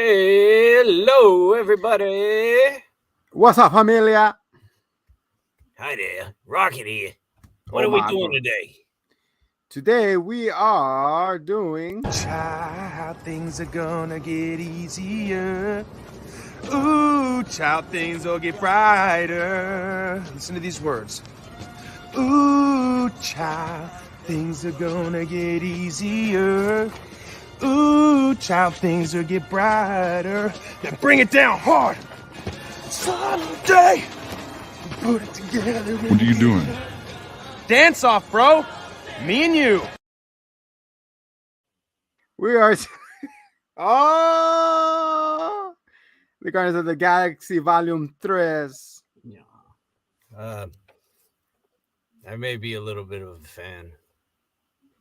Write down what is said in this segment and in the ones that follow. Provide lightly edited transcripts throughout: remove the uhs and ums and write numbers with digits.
Hello, everybody. What's up, familia? Hi there, Rocket here. What Oh are we my doing God. today? Today we are doing. Child, things are gonna get easier. Ooh, child, things will get brighter. Listen to these words. Ooh, child, things are gonna get easier. Ooh, child, things will get brighter. Now bring it down hard. Someday, we'll put it together. What are you doing? Dance off, bro. Me and you. We are. Oh! The Guardians of the Galaxy Volume 3. I may be a little bit of a fan.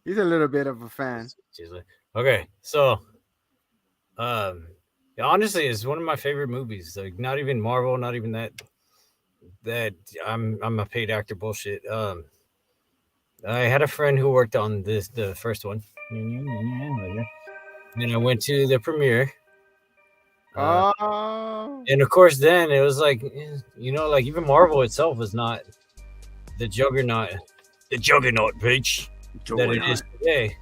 He's a little bit of a fan. Okay, so, honestly, it's one of my favorite movies. Like, not even Marvel, not even that. I'm a paid actor bullshit. I had a friend who worked on the first one, and I went to the premiere. Oh. And of course, then it was like, like even Marvel itself was not the juggernaut, bitch, that it is today.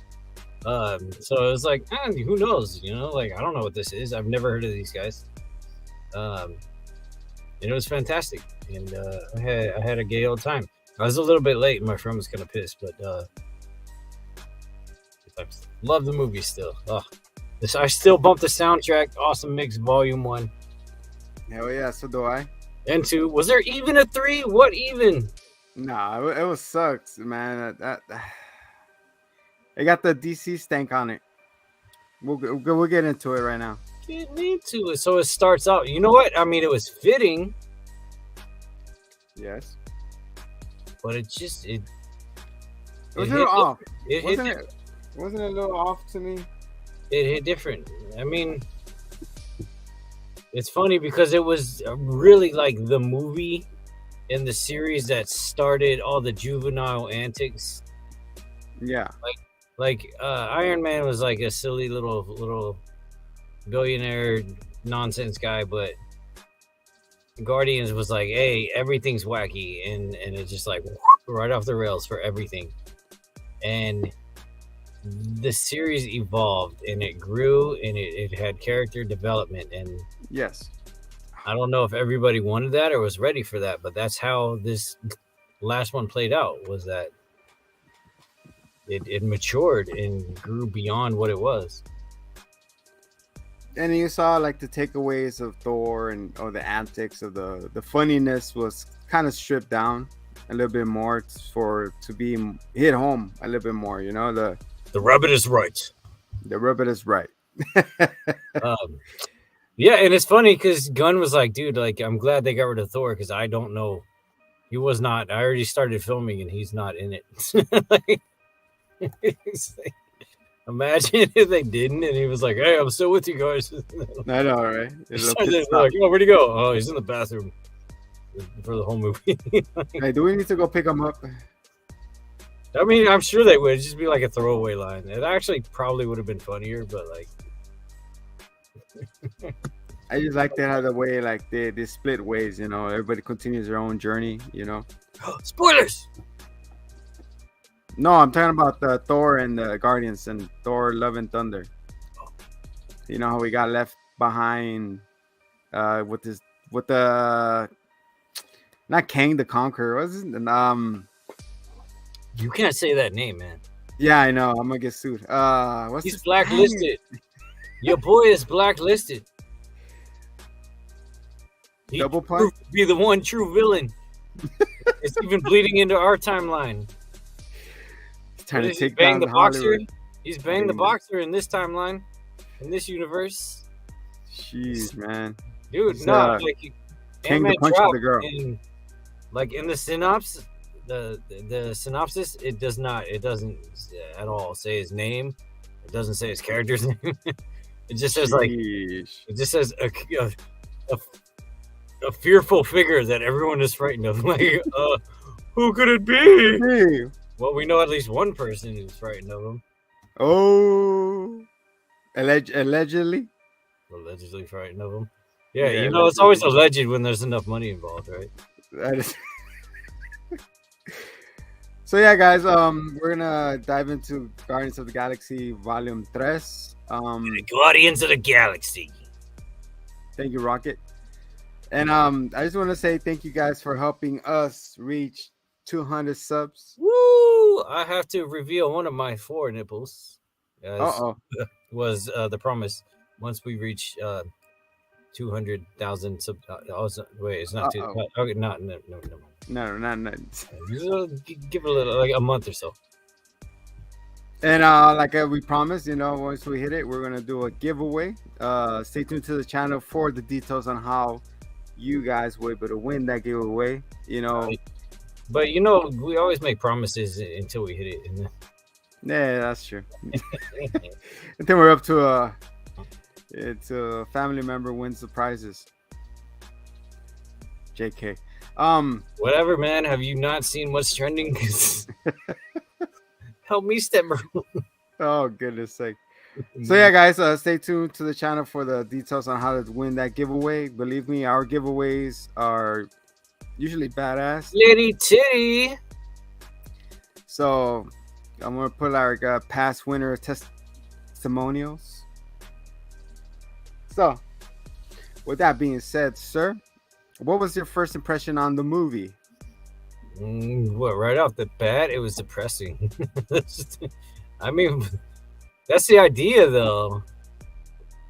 So it was like, who knows? Like I don't know what this is. I've never heard of these guys. And it was fantastic, and I had a gay old time. I was a little bit late, and my friend was kind of pissed, but I love the movie still. I still bump the soundtrack. Awesome Mix Volume 1. Hell yeah, so do I. And 2. Was there even a 3? What even? Nah, it was sucks, man. It got the DC stank on it. We'll get into it right now. Get into it. So it starts out. You know what? I mean, it was fitting. Yes. But it was a little off. Wasn't it a little off to me? It hit different. I mean, it's funny because it was really like the movie in the series that started all the juvenile antics. Yeah. Like Iron Man was like a silly little billionaire nonsense guy, but Guardians was like, hey, everything's wacky, and it's just like right off the rails for everything. And the series evolved and it grew and it had character development, and yes, I don't know if everybody wanted that or was ready for that, but that's how this last one played out, was that it matured and grew beyond what it was. And you saw like the takeaways of Thor or the antics of the funniness was kind of stripped down a little bit more to be hit home a little bit more, the rabbit is right. The rabbit is right. Yeah, and it's funny because Gunn was like, dude, like, I'm glad they got rid of Thor because I don't know. He was not. I already started filming and he's not in it. Imagine if they didn't, and he was like, hey, I'm still with you guys. I know, right? Like, oh, where'd he go? Oh, he's in the bathroom for the whole movie. Hey, do we need to go pick him up? I mean, I'm sure they would. It'd just be like a throwaway line. It actually probably would have been funnier, but like, I just like that how the way like they split ways. Everybody continues their own journey. Spoilers. No, I'm talking about the Thor and the Guardians and Thor: Love and Thunder. You know how we got left behind with the not Kang the Conqueror, was it? You can't say that name, man. Yeah, I know. I'm gonna get sued. He's blacklisted. Your boy is blacklisted. He Double punch? Be the one true villain. It's even bleeding into our timeline. He's trying to take down the boxer. Hollywood. He's banged the boxer in this timeline, in this universe. Jeez, man. Dude, It's, no, King the punch of the girl. In the synopsis, the synopsis, it doesn't at all say his name. It doesn't say his character's name. It just says a fearful figure that everyone is frightened of. Like, who could it be? Hey. Well, we know at least one person who's frightened of him. Oh, allegedly. Allegedly frightened of them. Yeah, Yeah, you know, it's always allegedly. alleged when there's enough money involved, right? That is. So yeah, guys, we're gonna dive into Guardians of the Galaxy Volume 3. Guardians of the Galaxy. Thank you, Rocket. And I just want to say thank you guys for helping us reach 200 subs. Woo! I have to reveal one of my 4 nipples. As Uh-oh. was the promise. Once we reach 200,000 sub. Wait, it's not two. Uh-oh. Okay, no. No, not. Give it a little, like a month or so. And like we promised, once we hit it, we're gonna do a giveaway. Stay tuned to the channel for the details on how you guys will be able to win that giveaway. Right. But we always make promises until we hit it. Yeah, that's true. I think we're up to it's a family member wins the prizes. JK. Whatever, man. Have you not seen what's trending? Help me, Stepper. Oh, goodness sake. So yeah, guys, stay tuned to the channel for the details on how to win that giveaway. Believe me, our giveaways are usually badass. Lady Titty. So I'm gonna put our past winner testimonials. So with that being said, sir, what was your first impression on the movie? What, right off the bat, it was depressing. I mean, that's the idea, though.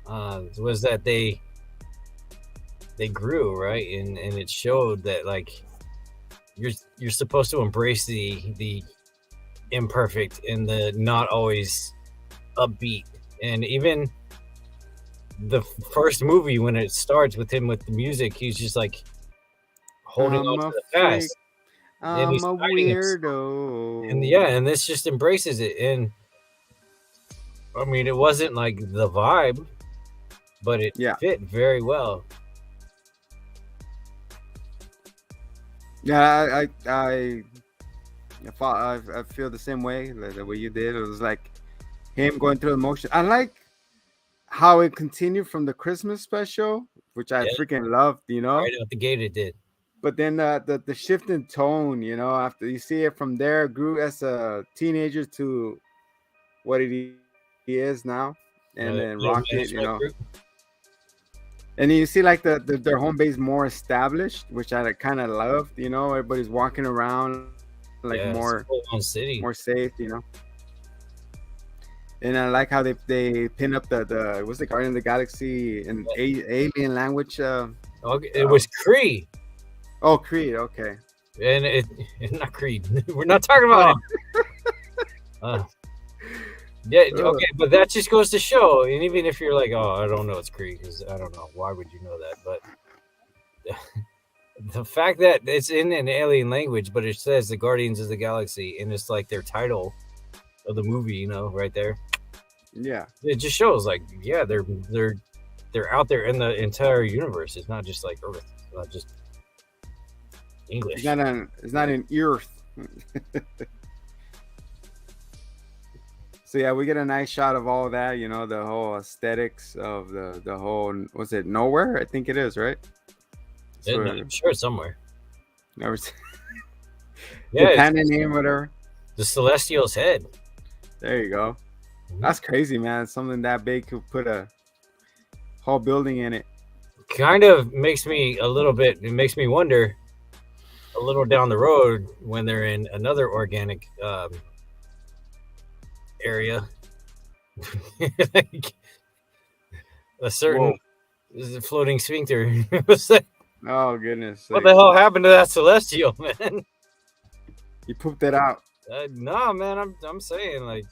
Was that they grew, right, and it showed that like you're supposed to embrace the imperfect and the not always upbeat, and even the first movie when it starts with him with the music, he's just like holding on to the past. And he's I'm a weirdo. And this just embraces it. And I mean, it wasn't like the vibe, but it fit very well. Yeah, I feel the same way, like the way you did. It was like him going through the motion. I like how it continued from the Christmas special, which I freaking loved, Right out the gate it did. But then the shift in tone, after you see it from there, grew as a teenager to what he is now, and then Rocket, and you see like their home base more established, which I kind of loved. Everybody's walking around like more safe, And I like how they pin up the what's the Guardian of the Galaxy in alien language. Okay, it was Kree. Oh, Creed, okay. And it's not Creed. We're not talking about it. Okay, but that just goes to show, and even if you're like, oh, I don't know it's Creed, because I don't know, why would you know that? But the fact that it's in an alien language, but it says the Guardians of the Galaxy, and it's like their title of the movie, right there. Yeah. It just shows, like, yeah, they're out there in the entire universe. It's not just like Earth. It's not just English. It's not an Earth. So yeah, we get a nice shot of all that, the whole aesthetics of the whole, was it Nowhere? I think it is, right? I'm sure it's somewhere. Never yeah, the planet name, whatever. The Celestial's head. There you go. That's crazy, man. Something that big could put a whole building in it. Kind of makes me a little bit, it makes me wonder a little down the road when they're in another organic area. Like a certain floating sphincter. Oh, goodness. What the hell happened to that Celestial, man? You pooped it out. No, man, I'm saying, like,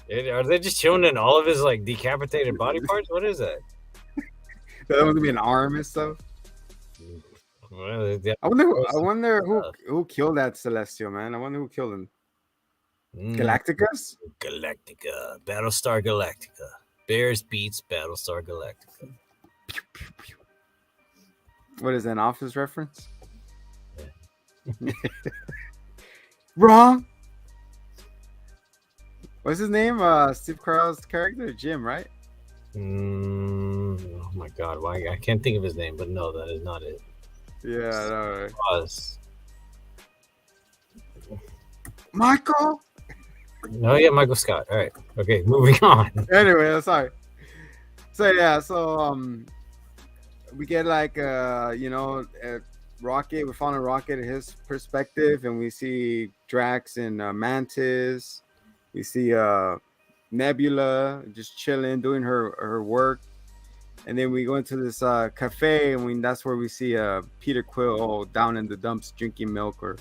are they just showing in all of his like decapitated body parts? What is that? That was gonna be an arm and stuff. Well, I wonder who killed that Celestial, man. I wonder who killed him. Galacticus? Galactica. Battlestar Galactica. Bears beats Battlestar Galactica. What is that, an Office reference? Yeah. Wrong. What's his name? Steve Carell's character, Jim, right? Oh my God, why I can't think of his name, but no, that is not it. Yeah, I know, right? Oz. Michael. No, yeah, Michael Scott. All right, okay, moving on. Anyway, sorry. So yeah, we get like Rocket. We found a Rocket his perspective, and we see Drax and Mantis. We see Nebula just chilling, doing her work, and then we go into this cafe, and that's where we see Peter Quill down in the dumps drinking milk or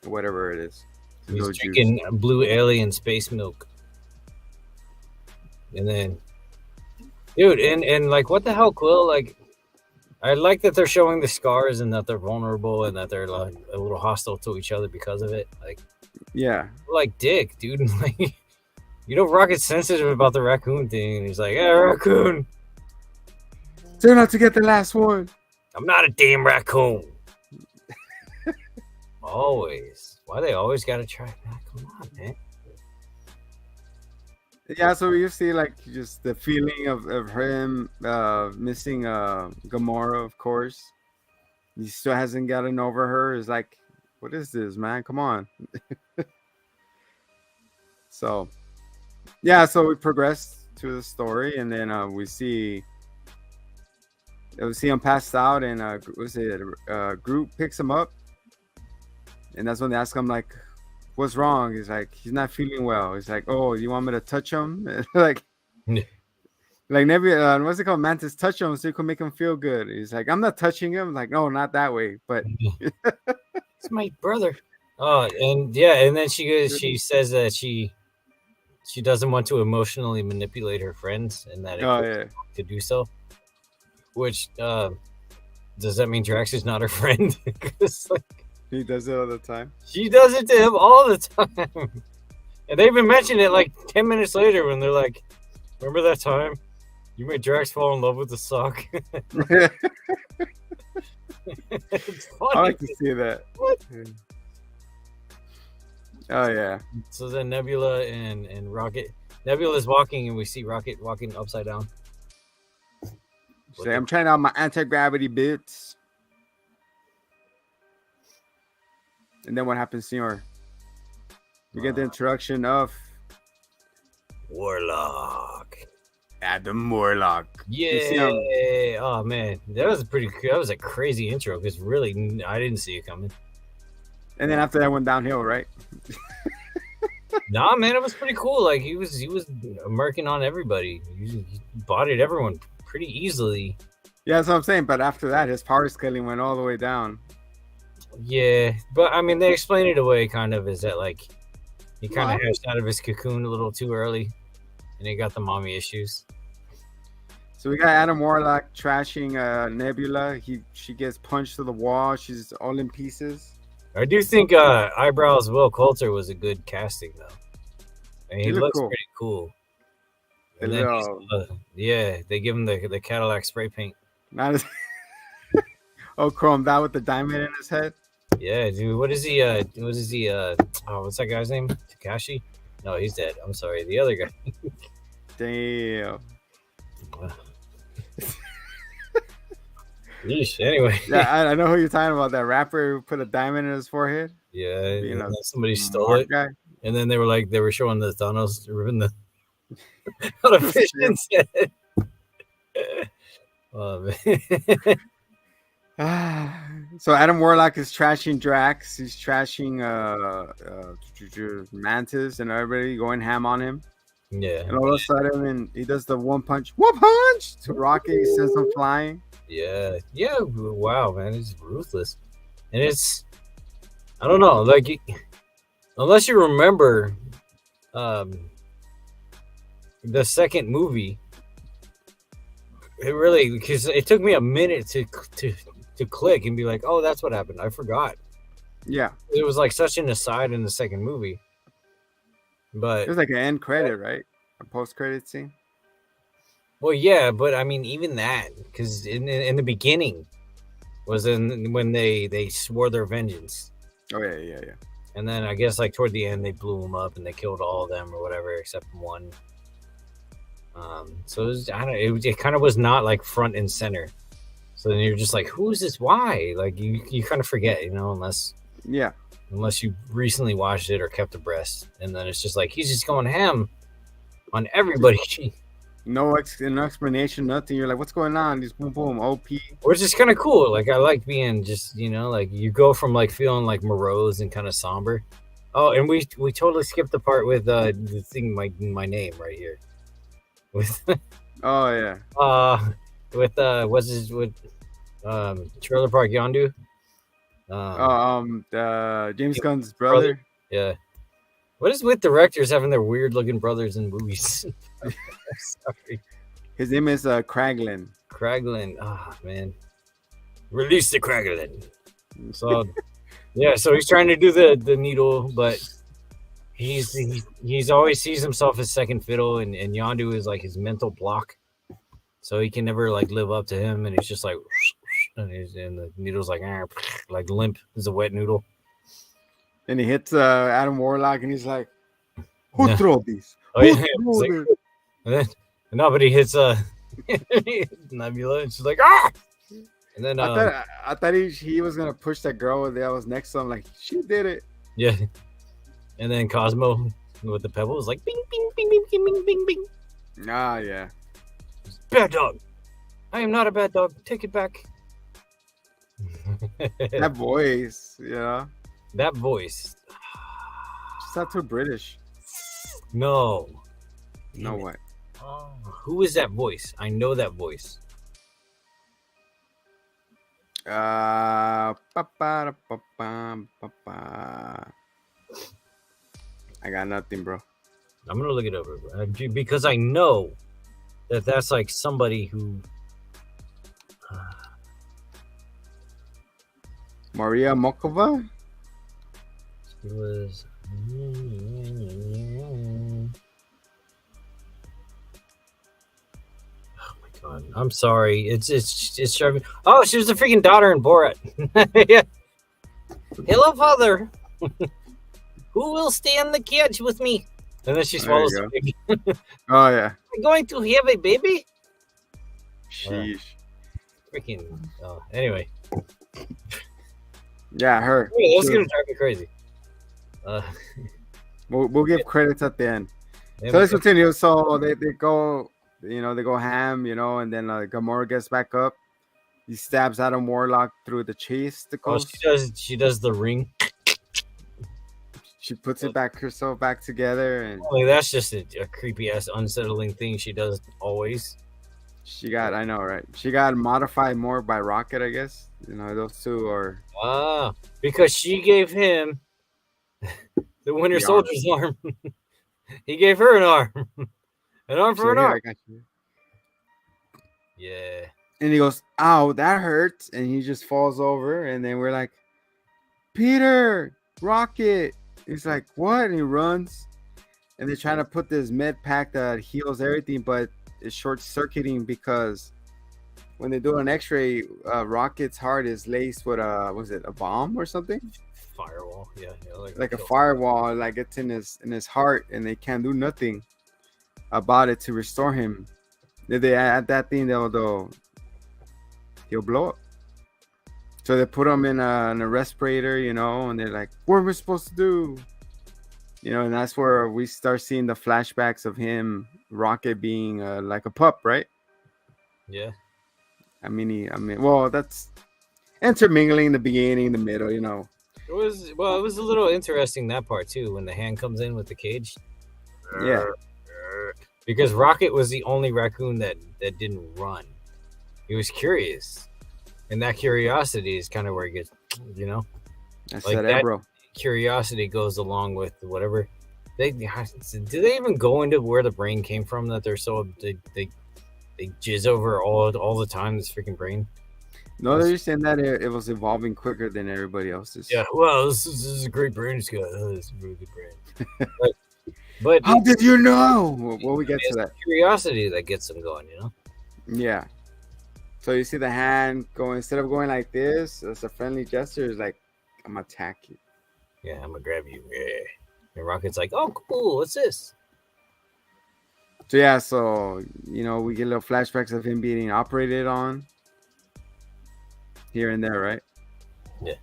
whatever it is. He's drinking blue alien space milk, and then, dude, and like, what the hell, Quill? Like, I like that they're showing the scars and that they're vulnerable and that they're like a little hostile to each other because of it. Like, yeah, like dick, dude. Like, Rocket's sensitive about the raccoon thing, and he's like, "Hey, raccoon, turn out to get the last one. I'm not a damn raccoon." Always. Why they always gotta try that? Come on, man. Yeah, so you see like just the feeling of him missing Gamora, of course. He still hasn't gotten over her. It's like, what is this, man? Come on. So yeah, so we progress to the story, and then we see him passed out, and Groot picks him up, and that's when they ask him like, what's wrong? He's like, he's not feeling well. He's like, oh, you want me to touch him? like Nebula, what's it called? Mantis, touch him so you can make him feel good. He's like, I'm not touching him. Like, no, not that way. But it's my brother. Oh, and yeah, and then she says that she doesn't want to emotionally manipulate her friends, and that to do so. Which does that mean Drax is not her friend? Because he does it all the time. She does it to him all the time. And they even mention it like 10 minutes later when they're like, remember that time you made Drax fall in love with the sock? I like to see that. What? Oh, yeah. So then Nebula and Rocket. Nebula's walking, and we see Rocket walking upside down. Say, I'm trying out my anti-gravity bits. And then what happens, Seymour? We get the introduction of Warlock. Adam Warlock. Yeah. Oh man, that was a crazy intro because really I didn't see it coming. And then after that went downhill, right? Nah, man, it was pretty cool. Like he was murking on everybody. He bodied everyone pretty easily. Yeah, that's what I'm saying. But after that, his power scaling went all the way down. Yeah, but I mean, they explain it away kind of is that like he kind of hatched out of his cocoon a little too early, and he got the mommy issues. So we got Adam Warlock trashing Nebula. She gets punched to the wall. She's all in pieces. I do think Eyebrows Will Coulter was a good casting though. And he looks cool. Pretty cool. And then they give him the Cadillac spray paint. Not as chromed out with the diamond in his head. Yeah, dude. What is he? What's that guy's name? Takashi? No, he's dead. I'm sorry. The other guy. Damn. Yeesh. Anyway. Yeah, I know who you're talking about. That rapper who put a diamond in his forehead. Yeah, somebody stole it. Guy. And then they were showing the Thanos ripping the on a fish's head. Oh man. So Adam Warlock is trashing Drax. He's trashing Mantis and everybody going ham on him. Yeah. And all of a sudden, he does the one punch to Rocket. He sends him flying. Yeah. Yeah. Wow, man. It's ruthless. And I don't know. Like, unless you remember the second movie, because it took me a minute to click and be like, oh, that's what happened. I forgot. Yeah. It was like such an aside in the second movie. But it was like an end credit, right? A post-credit scene. Well, yeah, but I mean, even that, because in the beginning was when they swore their vengeance. Oh yeah. And then I guess like toward the end they blew him up and they killed all of them or whatever except one. So it was, I don't know, it kind of was not like front and center. So then you're just like, who is this? Why? Like you kind of forget, you know, unless you recently watched it or kept abreast, and then it's just like he's just going ham on everybody. No explanation, nothing. You're like, what's going on? Just boom, boom, OP. Which is kind of cool. Like I like being just, you know, like you go from like feeling like morose and kind of somber. Oh, and we totally skipped the part with the thing, my name right here. With oh yeah. With what's his with Trailer Park Yondu. James Gunn's brother. Yeah. What is with directors having their weird looking brothers in movies? Sorry. His name is Kraglin. Kraglin. Oh man. Release the Kraglin. So yeah, so he's trying to do the needle, but he's always sees himself as second fiddle, and Yondu is like his mental block. So he can never like live up to him, and he's just like and the needle's like limp as a wet noodle. And he hits Adam Warlock, and he's like, "Who threw these? Oh, yeah. Like, and then nobody hits Nebula, and she's like, ah! And then I thought he was gonna push that girl that was next to him, like she did it. Yeah. And then Cosmo with the pebble was like, bing, bing, bing, bing, bing, bing, bing, bing. Ah, yeah. Bad dog. I am not a bad dog. Take it back. That voice, yeah. That voice. She's not too British. No. No way. Oh, who is that voice? I know that voice. I got nothing, bro. I'm gonna look it over, bro, because I know that's like somebody who. Maria Mokova. She was. Oh my god! I'm sorry. It's driving. Oh, she was the freaking daughter in Borat. Yeah. Hello, father. Who will stay on the couch with me? And then she swallows the baby. Oh yeah. I'm going to have a baby. Sheesh. Freaking. Oh, anyway. Yeah, her. That's gonna drive me crazy. We'll give credits at the end. So let's continue. So they go, they go ham, and then Gamora gets back up. He stabs Adam Warlock through the chasticles. Oh, she does the ring. She puts it herself back together, and that's just a creepy ass unsettling thing she does always. I know, right? She got modified more by Rocket, I guess. Those two are because she gave him the Winter Soldier's arm. He gave her an arm. An arm for an arm. I got you. Yeah. And he goes, "Ow, that hurts," and he just falls over, and then we're like, "Peter, Rocket." He's like, "What?" And he runs, and they're trying to put this med pack that heals everything, but it's short-circuiting because when they do an X-ray, Rocket's heart is laced with a bomb or something? Firewall, yeah, like a firewall, like it's in his heart, and they can't do nothing about it to restore him. If they add that thing, he'll blow up. So they put him in a respirator, and they're like, "What are we supposed to do?" And that's where we start seeing the flashbacks of him, Rocket, being like a pup, right? Yeah. Well, that's intermingling the beginning, the middle, It was a little interesting, that part too, when the hand comes in with the cage. Yeah. Because Rocket was the only raccoon that didn't run. He was curious. And that curiosity is kind of where it gets, That's like that, bro. Curiosity goes along with whatever. Do they even go into where the brain came from that they're so they jizz over all the time, this freaking brain? No, they're just saying that it was evolving quicker than everybody else's. Yeah, well, this is a great brain, Scott. This is a really good brain. But how did you know? Well, we get to that. Curiosity that gets them going, Yeah. So you see the hand going, instead of going like this, it's a friendly gesture. Is like, I'm gonna attack you. Yeah, I'm gonna grab you. Yeah. And Rocket's like, oh, cool. What's this? So yeah, so we get little flashbacks of him being operated on here and there, right? Yeah.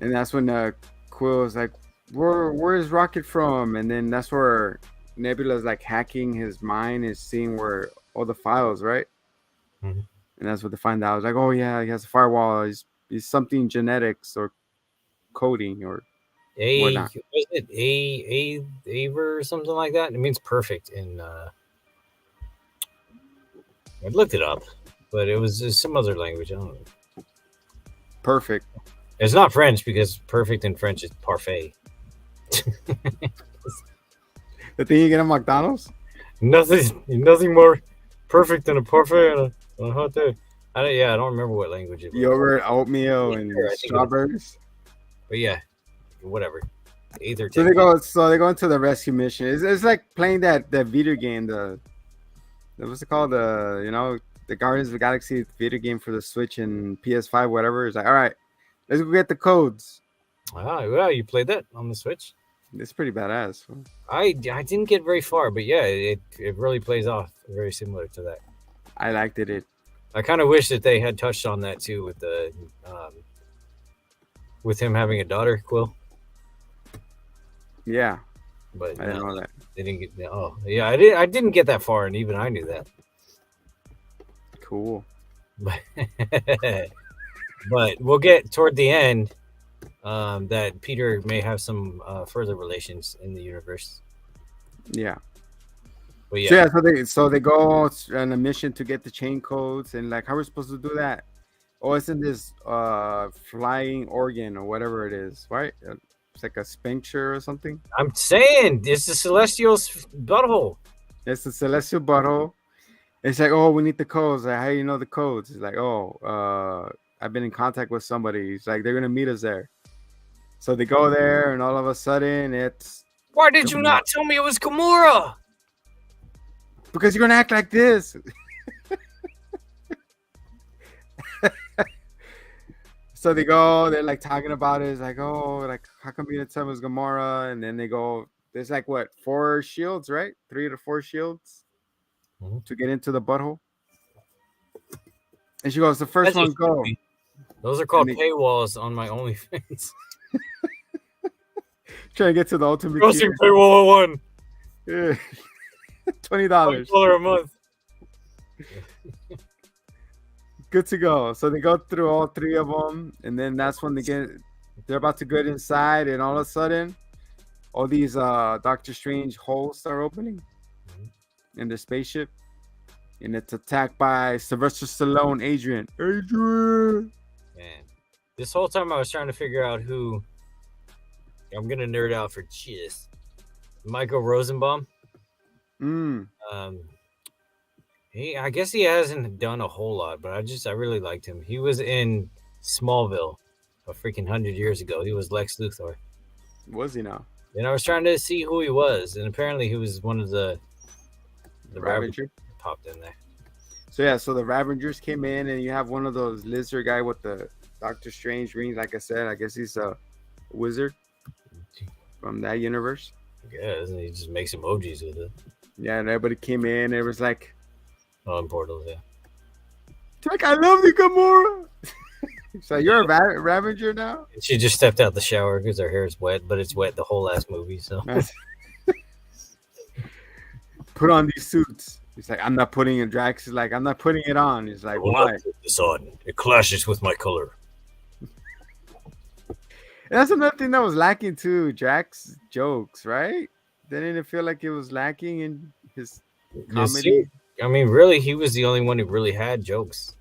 And that's when Quill is like, where's Rocket from? And then that's where Nebula's like hacking his mind and seeing where all the files, right? Mm-hmm. And that's what they find out. It's like, oh yeah, he has a firewall. He's something genetics or coding or whatnot. Was it Aver or something like that? It means perfect in I looked it up, but it was just some other language. I don't know. Perfect. It's not French because perfect in French is parfait. The thing you get at McDonald's? Nothing more perfect than a parfait on a hot day. I don't remember what language it was. Yogurt, oatmeal, and strawberries. But yeah, whatever. Either. So they go into the rescue mission. It's like playing that video game. What's it called? The Guardians of the Galaxy video game for the Switch and PS5, whatever. It's like, all right, let's go get the codes. Ah, well, you played that on the Switch? It's pretty badass. I didn't get very far, but yeah, it really plays off very similar to that. I liked it. I kind of wish that they had touched on that too with the with him having a daughter, Quill. Yeah, but I didn't know that. They didn't get. Oh, yeah, I didn't get that far, and even I knew that. Cool. But we'll get toward the end that Peter may have some further relations in the universe. Yeah. But yeah. So they go on a mission to get the chain codes, and like, how are we supposed to do that? Oh, it's in this flying organ or whatever it is, right? It's like a sphincter or something. I'm saying it's the Celestial's butthole. It's the Celestial butthole. It's like, oh, we need the codes. Like, how do you know the codes? It's like, oh, I've been in contact with somebody. It's like, they're gonna meet us there. So they go there, and all of a sudden, it's. Why did you not tell me it was Gamora? Because you're gonna act like this. So they go, they're like talking about it. It's like, oh, like, how come you didn't tell me it was Gamora? And then they go, there's like, what, 4 shields, right? 3 to 4 shields to get into the butthole. And she goes, the first one go. Those are called paywalls on my OnlyFans. Trying to get to the ultimate tier. Paywall 1. Yeah. $20. $20 a month. Good to go. So they go through all 3 of them, and then that's when they're about to get inside, and all of a sudden, all these Doctor Strange holes start opening in the spaceship, and it's attacked by Sylvester Stallone, Adrian. Man, this whole time I was trying to figure out who. I'm gonna nerd out for cheers. Michael Rosenbaum. I guess he hasn't done a whole lot, but I really liked him. He was in Smallville a freaking 100 years ago. He was Lex Luthor. Was he now? And I was trying to see who he was, and apparently he was one of the Ravengers popped in there. So the Ravengers came in, and you have one of those lizard guy with the Doctor Strange rings. Like I said, I guess he's a wizard from that universe. Yeah, he just makes emojis with it. Yeah, and everybody came in. It was like, oh, in portals, yeah. It's like, I love you, Gamora. So you're a Ravager now? She just stepped out the shower because her hair is wet, but it's wet the whole last movie. So put on these suits. He's like, I'm not putting it. Drax is like, I'm not putting it on. He's like, why? Put this on. It clashes with my color. And that's another thing that was lacking too. Drax jokes, right? Didn't it feel like it was lacking in his comedy? I mean, really, he was the only one who really had jokes.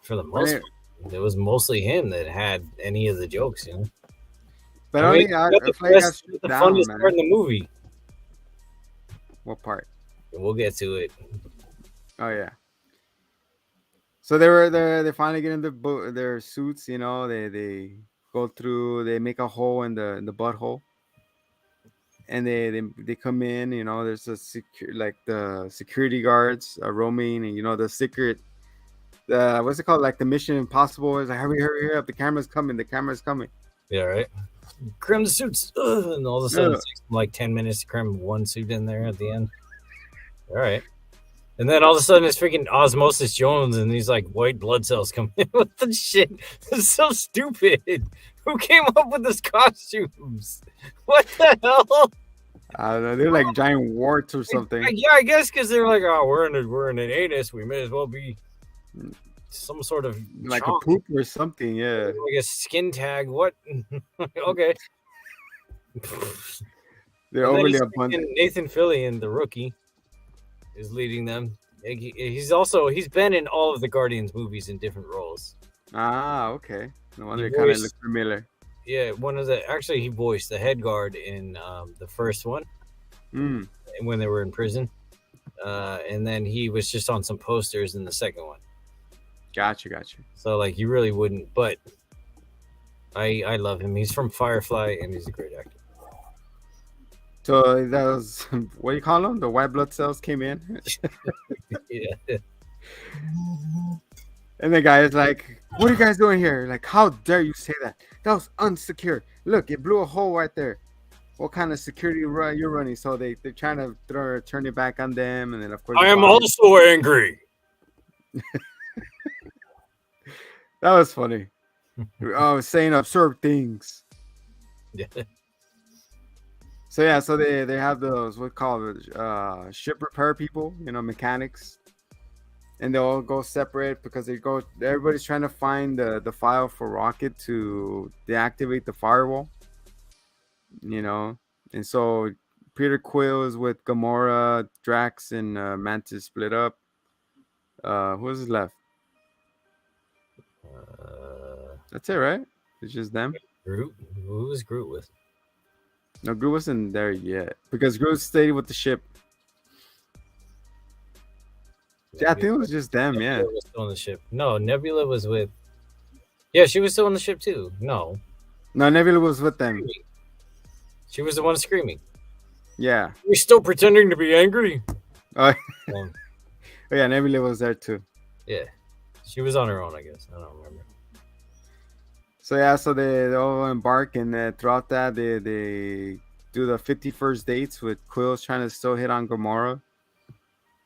For the most part, it was mostly him that had any of the jokes, you know. But I mean, the funniest part in the movie. What part? We'll get to it. Oh yeah. So they finally get into their suits, you know. They go through. They make a hole in the butthole. And they come in, you know. There's the security guards roaming, and you know the secret. What's it called? Like the Mission Impossible is like, hurry up! The camera's coming! Yeah, right. Cram the suits, and all of a sudden Yeah. it takes like 10 minutes to cram one suit in there at the end. All right. And then all of a sudden it's freaking Osmosis Jones, and these like white blood cells come in. What the shit? It's so stupid. Who came up with this costumes? What the hell? I don't know. They're like giant warts or something. Yeah, I guess because they're like, oh, we're in an anus. We may as well be some sort of Like a chunk, poop or something. Yeah. like a skin tag. What? Okay. They're And then overly he's abundant. Nathan Fillion, the rookie, is leading them. He's been in all of the Guardians movies in different roles. Ah, okay. No wonder He it kind of voiced- look familiar. Yeah, he voiced the head guard in the first one Mm. when they were in prison, and then he was just on some posters in the second one. Gotcha. So like you really wouldn't, but I love him. He's from Firefly, and he's a great actor. So that was what do you call them? The white blood cells came in, Yeah. and the guy is like, "What are you guys doing here? Like, how dare you say that? That was unsecure. Look, it blew a hole right there. What kind of security run you're running?" So they're trying to turn it back on them, and then of course I the am body- also angry. That was funny. Saying absurd things. Yeah. So yeah, so they have those what call it ship repair people, mechanics, and they all go separate because everybody's trying to find the file for Rocket to deactivate the firewall, and so Peter Quill is with Gamora, Drax, and Mantis split up. Who's left? That's it, right? It's just them. Groot. Who was Groot with? No, Groot wasn't there yet because Groot stayed with the ship. Yeah, I think it was just them. Yeah. Nebula was still on the ship. No, Nebula was with. Yeah, she was still on the ship too. No, No, Nebula was with them. she was the one screaming. Yeah. You're still pretending to be angry. Oh, Um, yeah, Nebula was there too. yeah, she was on her own. I guess I don't remember. So yeah, so they all embark, and throughout that they do the 51st dates with Quill's trying to still hit on Gamora.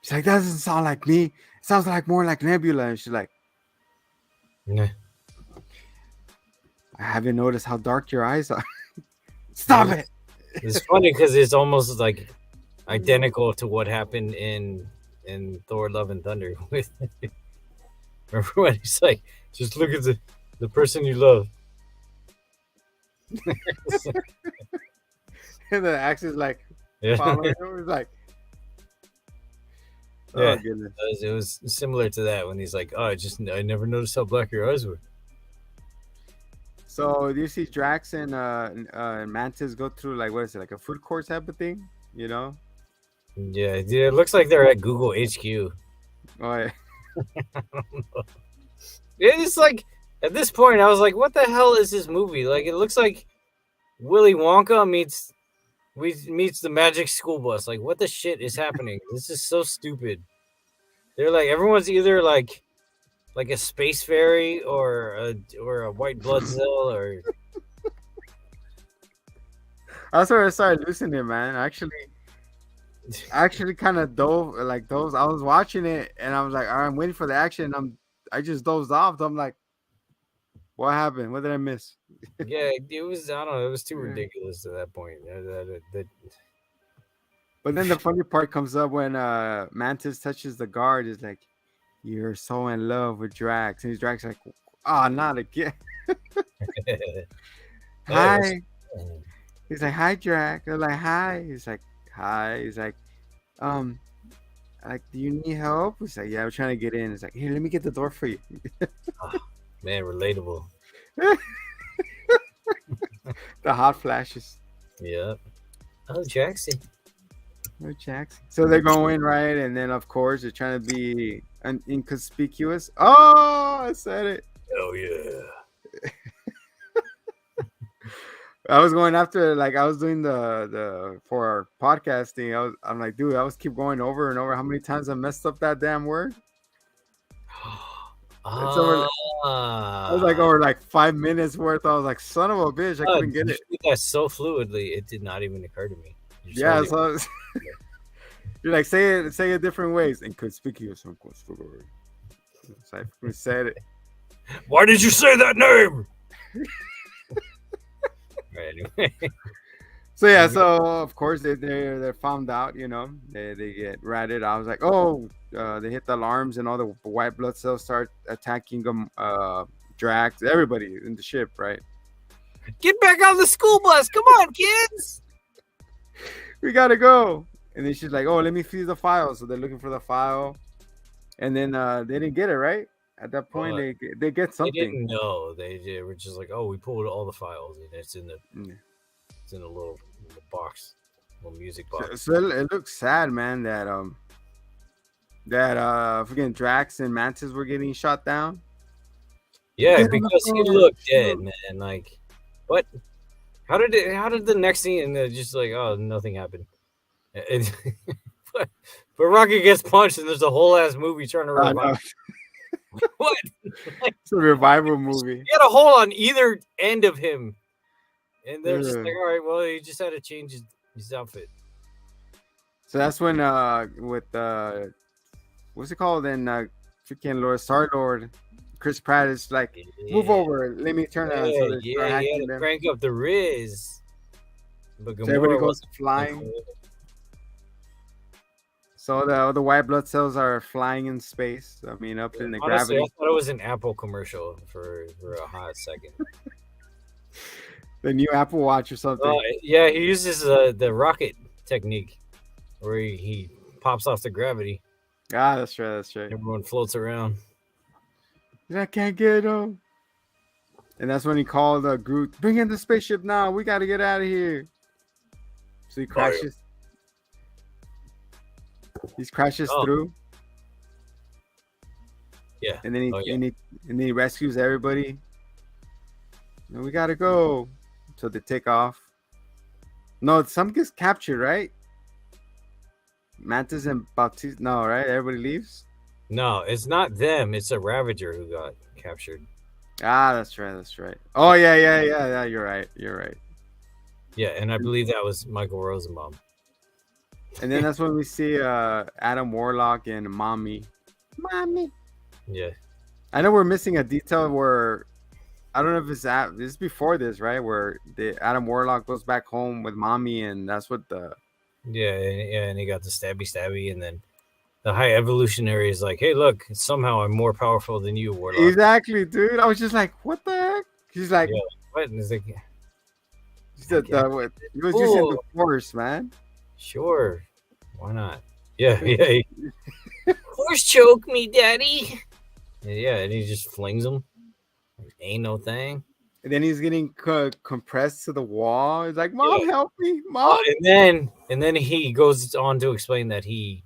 She's like, that doesn't sound like me. It sounds like more like Nebula. And she's like, Yeah. I haven't noticed how dark your eyes are. Stop it. It's funny because it's almost like identical to what happened in Thor: Love and Thunder. With remember when he's like, just look at the person you love. And the axe is like, Yeah. following him. He's like, oh Yeah. goodness. It was similar to that when he's like, oh, I never noticed how black your eyes were. So do you see Drax and Mantis go through like what is it, like a food court type of thing? Yeah, it looks like they're at Google HQ. Oh, yeah. It's like at this point I was like, what the hell is this movie? Like it looks like Willy Wonka meets the Magic School Bus. Like what the shit is happening? This is so stupid. They're like everyone's either like a space fairy or a white blood cell or That's where I started losing it, man. I actually kind of dove like those. I was watching it and I was like, all right, I'm waiting for the action. I just dozed off. I'm like, what happened? What did I miss? yeah, it was I don't know, it was too ridiculous to that point. But then the funny part comes up when Mantis touches the guard. Is like, you're so in love with Drax, and Drax like, oh, not again. Hi. He's like, hi, Drax. They're like, hi. He's like, hi. He's like, like, do you need help? He's like, yeah, we're trying to get in. He's like, here, let me get the door for you. Man, relatable. The hot flashes. Yeah. Oh, Jackson. No Jackson. So they're going right, and then of course they're trying to be inconspicuous. Oh, I said it. Oh yeah. I was going after, like, I was doing the for our podcasting. I'm like, dude, I was keep going over and over how many times I messed up that damn word. It's over. I was like over like 5 minutes worth. I was like, son of a bitch, I couldn't get you it. speak that so fluidly, it did not even occur to me. You're Yeah, totally- so you're like say it different ways. Inconspicuous. So I said it. Why did you say that name? Right, anyway. So yeah, so of course they're found out. You know, they get ratted. I was like, oh, they hit the alarms and all the white blood cells start attacking them. Drax, everybody in the ship, right? Get back on the school bus. Come on, kids. We gotta go. And then she's like, oh, let me see the file. So they're looking for the file, and then they didn't get it right. At that point, Well, they get They something. didn't know. They were just like, oh, we pulled all the files, and it's in the little box, little music box. So it looks sad, man. That freaking Drax and Mantis were getting shot down. Yeah, because he looked dead, man. Like, what? How did the next scene and they're just like, oh, nothing happened. But Rocket gets punched and there's a whole ass movie trying to revive. What? It's a revival movie. He had a hole on either end of him, and they're just like, all right, well, he just had to change his outfit. So that's when with what's it called? Then freaking STARLORD, Chris Pratt is like, move over, let me turn on. So he had to crank up the Riz. But so everybody goes flying. So the white blood cells are flying in space. I mean, up in the Honestly, gravity. I thought it was an Apple commercial for a hot second. The new Apple Watch or something. Yeah, he uses the rocket technique where he pops off the gravity. Ah, that's right. That's right. Everyone floats around. I can't get him. And that's when he called Groot, bring in the spaceship now. We got to get out of here. So he crashes. He crashes through. Yeah. And then he rescues everybody. And we gotta go. So they take off. No, some gets captured, right? Mantis and Bautista. No, right? Everybody leaves. No, it's not them. It's a Ravager who got captured. Ah, that's right. That's right. Oh yeah. You're right. Yeah, and I believe that was Michael Rosenbaum. And then that's when we see Adam Warlock and Mommy. Yeah. I know we're missing a detail where I don't know if this is before this, right? Where the Adam Warlock goes back home with Mommy, and that's what the and he got the stabby, and then the high evolutionary is like, hey, look, somehow I'm more powerful than you, Warlock. Exactly, dude. I was just like, what the heck? He's like, what? And he's like, he was using the Force, man. Sure, why not? Yeah. Force choke me, daddy. Yeah, and he just flings him. Ain't no thing. And then he's getting compressed to the wall. He's like, Mom, help me, Mom. And then he goes on to explain that he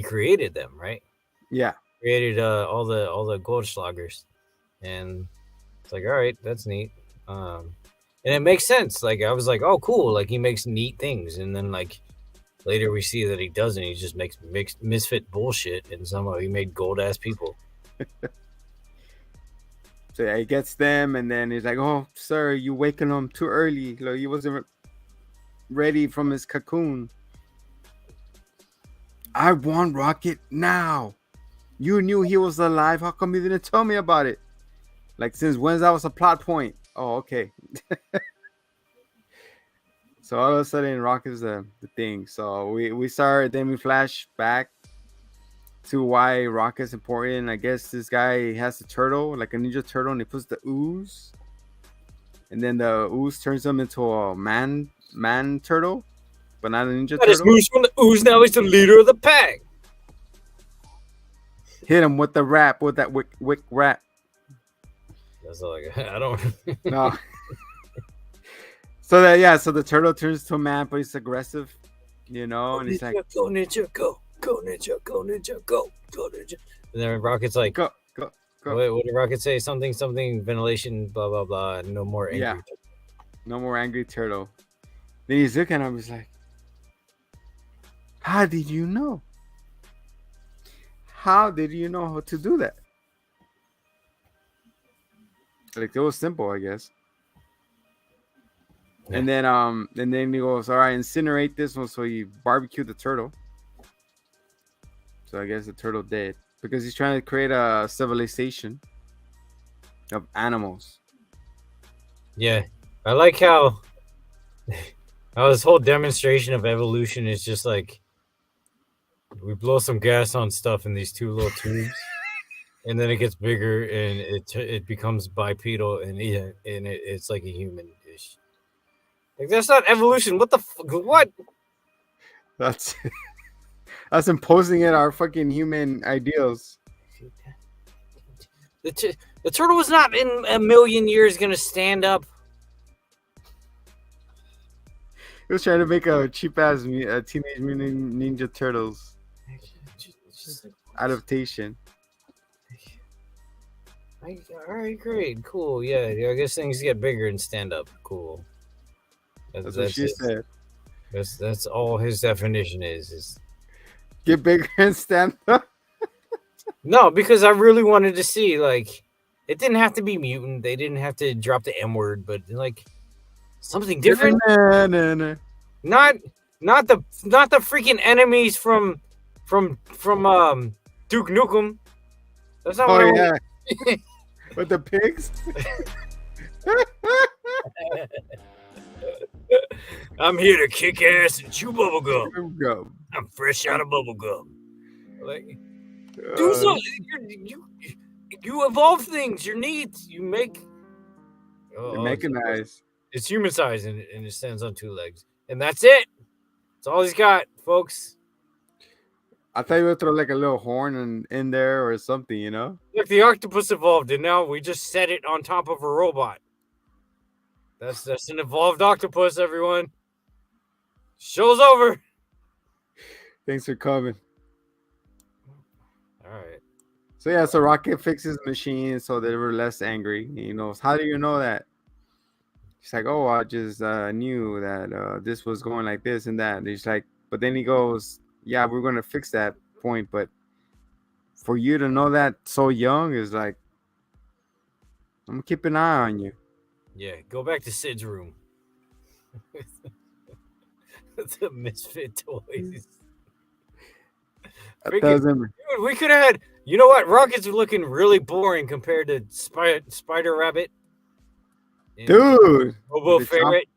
created them, right? Yeah, created all the Goldschlagers, and it's like, all right, that's neat. And it makes sense. Like, I was like, oh, cool. Like, he makes neat things, and then like later we see that he doesn't. He just makes misfit bullshit, and somehow he made gold ass people. So yeah, he gets them, and then he's like, "Oh, sir, you waking him too early. Like, he wasn't ready from his cocoon. I want Rocket now. You knew he was alive. How come you didn't tell me about it? Like, since when that was a plot point? Oh, okay." So all of a sudden, Rocket is the thing. So we start, then we flash back to why Rocket's important. I guess this guy has a turtle, like a ninja turtle, and he puts the ooze, and then the ooze turns him into a man turtle, but not a ninja turtle. Just moves from the ooze. Now he's the leader of the pack. Hit him with the rap, with that wick rap. That's all I don't. No. So the turtle turns to a man, but he's aggressive, and he's like, "Go ninja, go ninja, go ninja, go ninja." And then Rocket's like, "Go." What did Rocket say? Something, ventilation, blah blah blah. No more angry. Yeah. No more angry turtle. Then he's looking at him. He's like, "How did you know? How did you know how to do that?" like it was simple, I guess. Yeah. And then he goes, all right, incinerate this one. So he barbecued the turtle. So I guess the turtle dead because he's trying to create a civilization of animals. Yeah, I like how this whole demonstration of evolution is just like we blow some gas on stuff in these two little tubes, and then it gets bigger and it becomes bipedal and it's like a human-ish. Like that's not evolution. What the what? That's us imposing it our fucking human ideals. The turtle was not in a million years gonna stand up. He was trying to make a cheap ass Teenage Mutant Ninja Turtles adaptation. All right, great, cool, yeah. I guess things get bigger and stand up. Cool. That's what she said. That's all his definition is get bigger and stand up. No, because I really wanted to see, like, it didn't have to be mutant. They didn't have to drop the M word, but like something different. No. Not the freaking enemies from Duke Nukem. That's not what yeah. With the pigs. I'm here to kick ass and chew bubblegum. I'm fresh out of bubblegum. Like, do something. You evolve things. You're neat. You make. You're mechanized. It's human size and it stands on two legs, and that's it. That's all he's got, folks. I thought you would throw like a little horn in there or something, you know? Look, the octopus evolved, and now we just set it on top of a robot. That's an evolved octopus, everyone. Show's over. Thanks for coming. All right. So yeah, so Rocket fixes the machine so they were less angry. He knows. How do you know that? He's like, oh, I just knew that this was going like this and that. And he's like, but then he goes, yeah, we're gonna fix that point, but for you to know that so young is like, I'm gonna keep an eye on you. Yeah, go back to Sid's room. The misfit toys. We could have had. You know what? Rocket's looking really boring compared to Spider Rabbit. Dude. Robo Ferret.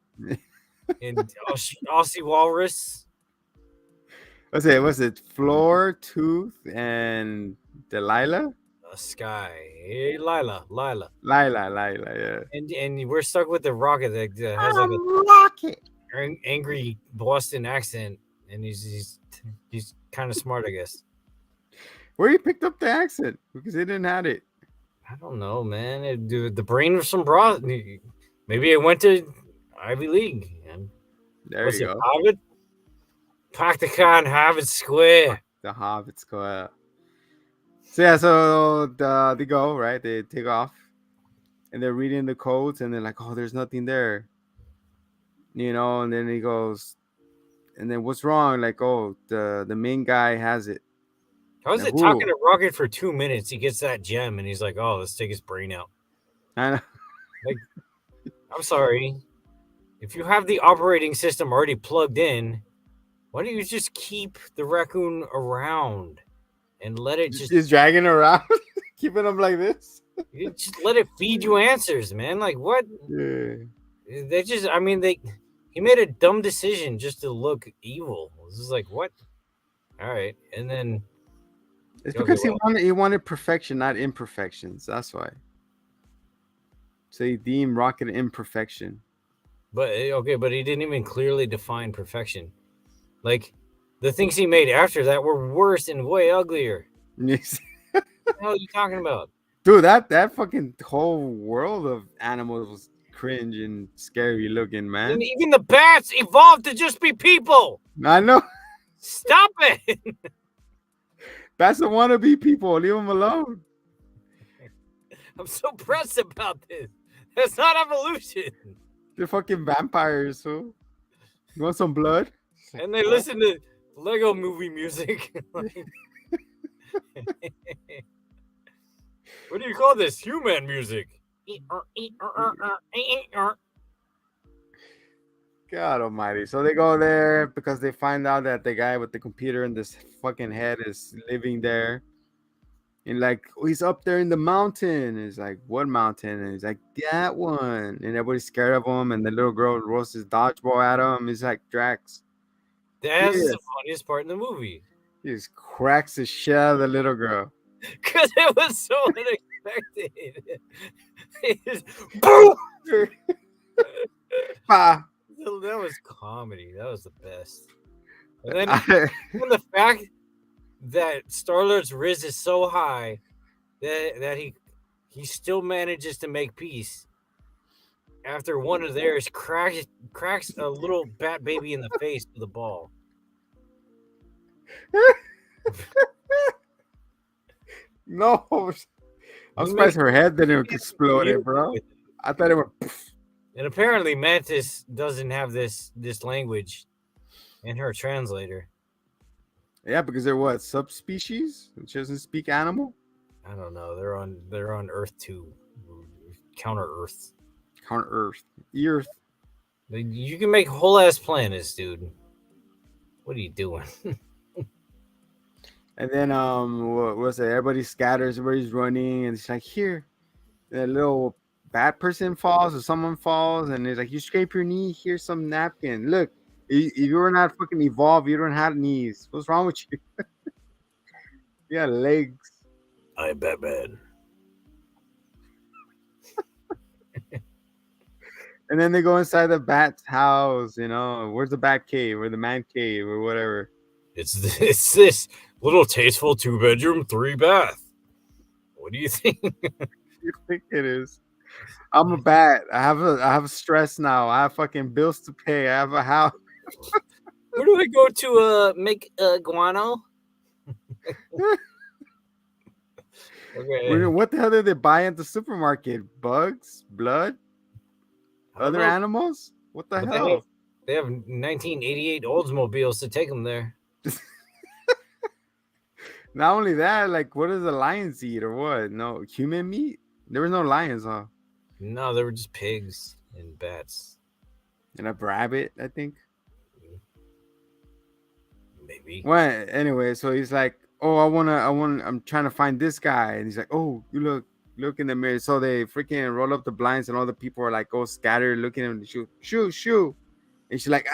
And Aussie Walrus. What's it? Floor, Tooth, and Delilah? Sky. Hey, Lila, yeah. And we're stuck with the Rocket that has like a Rocket. Angry Boston accent, and he's kind of smart, I guess. Where you picked up the accent? Because they didn't have it. I don't know, man. The brain of some bra. Maybe it went to Ivy League. There you go. Harvard? Practicon Harvard Square. The Harvard Square. So yeah, so they go, right? They take off. And they're reading the codes and they're like, oh, there's nothing there. You know, and then he goes, and then what's wrong? Like, oh, the main guy has it. How is it talking to Rocket for 2 minutes? He gets that gem and he's like, oh, let's take his brain out. I know. Like, I'm sorry. If you have the operating system already plugged in, why don't you just keep the raccoon around and let it just dragging around, keeping him like this? You just let it feed you answers, man. Like, what? Yeah. He made a dumb decision just to look evil. This is like, what? All right. And then it's because he wanted perfection, not imperfections. That's why. So he deemed Rocket imperfection. But he didn't even clearly define perfection. Like, the things he made after that were worse and way uglier. What the hell are you talking about? Dude, that fucking whole world of animals was cringe and scary looking, man. And even the bats evolved to just be people. I know. Stop it. Bats don't want to be people. Leave them alone. I'm so pressed about this. That's not evolution. They're fucking vampires, so you want some blood? And they listen to Lego movie music. What do you call this? Human music. God almighty. So they go there because they find out that the guy with the computer in this fucking head is living there. And like, oh, he's up there in the mountain. And he's like, what mountain? And he's like, that one. And everybody's scared of him. And the little girl rolls his dodgeball at him. He's like, Drax. That's Yes. the funniest part in the movie. He just cracks the shit out of the little girl. Because it was so unexpected. It just, boom! Bah. That was comedy. That was the best. And then the fact that Star-Lord's riz is so high that he still manages to make peace after one of theirs cracks a little bat baby in the face with a ball. No. I'm surprised her head didn't explode, bro. I thought it would. And apparently Mantis doesn't have this language in her translator. Yeah, because they're what, subspecies? It doesn't speak animal? I don't know. They're on Earth 2. Counter Earth. Counter Earth. Earth. You can make whole ass planets, dude. What are you doing? And then what was it? Everybody scatters, everybody's running, and it's like, here. And a little bad person falls or someone falls, and it's like, you scrape your knee, here's some napkin. Look, if you're not fucking evolved, you don't have knees. What's wrong with you? You got legs. I'm Batman. And then they go inside the bat's house, you know. Where's the bat cave or the man cave or whatever? It's this little tasteful 2-bedroom, 3-bath. What do you think? You think it is? I'm a bat. I have stress now. I have fucking bills to pay. I have a house. Where do I go to make guano? Okay. What the hell did they buy at the supermarket? Bugs? Blood? Other animals? What the hell? They have 1988 Oldsmobiles to take them there. Not only that, like, what does the lions eat or what? No, human meat? There was no lions, huh? No, they were just pigs and bats. And a rabbit, I think. Maybe. Well, anyway, so he's like, oh, I'm trying to find this guy. And he's like, oh, you look in the mirror. So they freaking roll up the blinds and all the people are like, oh, scattered, looking at him. Shoo. And she's like,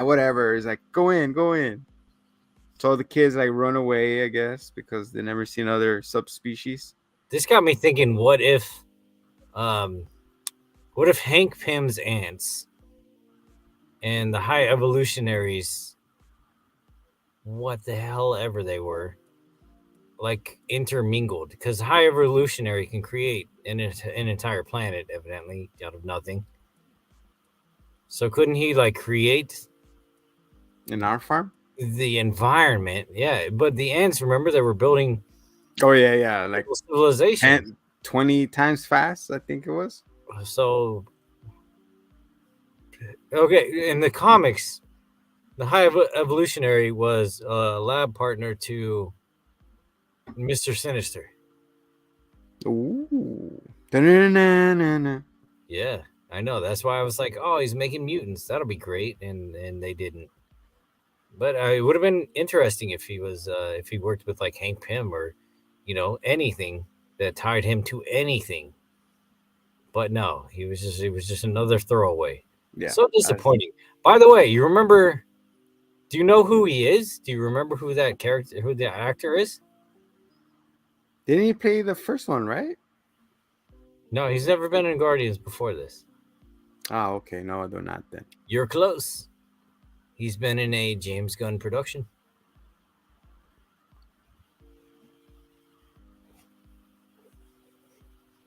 whatever. He's like, go in. So the kids like run away, I guess, because they never seen other subspecies. This got me thinking, what if Hank Pym's ants and the high evolutionaries, what the hell ever they were, like intermingled? Because high evolutionary can create an entire planet, evidently, out of nothing. So couldn't he like create In our farm? the environment? Yeah, but the ants, remember, they were building. Oh yeah, like civilization 20 times fast, I think it was. So okay, in the comics, the high evolutionary was a lab partner to Mr. Sinister. Ooh. Da-na-na-na-na. Yeah, I know. That's why I was like, oh, he's making mutants. That'll be great. And they didn't. But it would have been interesting if he was if he worked with like Hank Pym or, you know, anything that tied him to anything. But no, he was just another throwaway. Yeah. So disappointing. By the way, you remember? Do you know who he is? Do you remember who the actor is? Didn't he play the first one, right? No, he's never been in Guardians before this. Oh, okay. No, I do not then. You're close. He's been in a James Gunn production.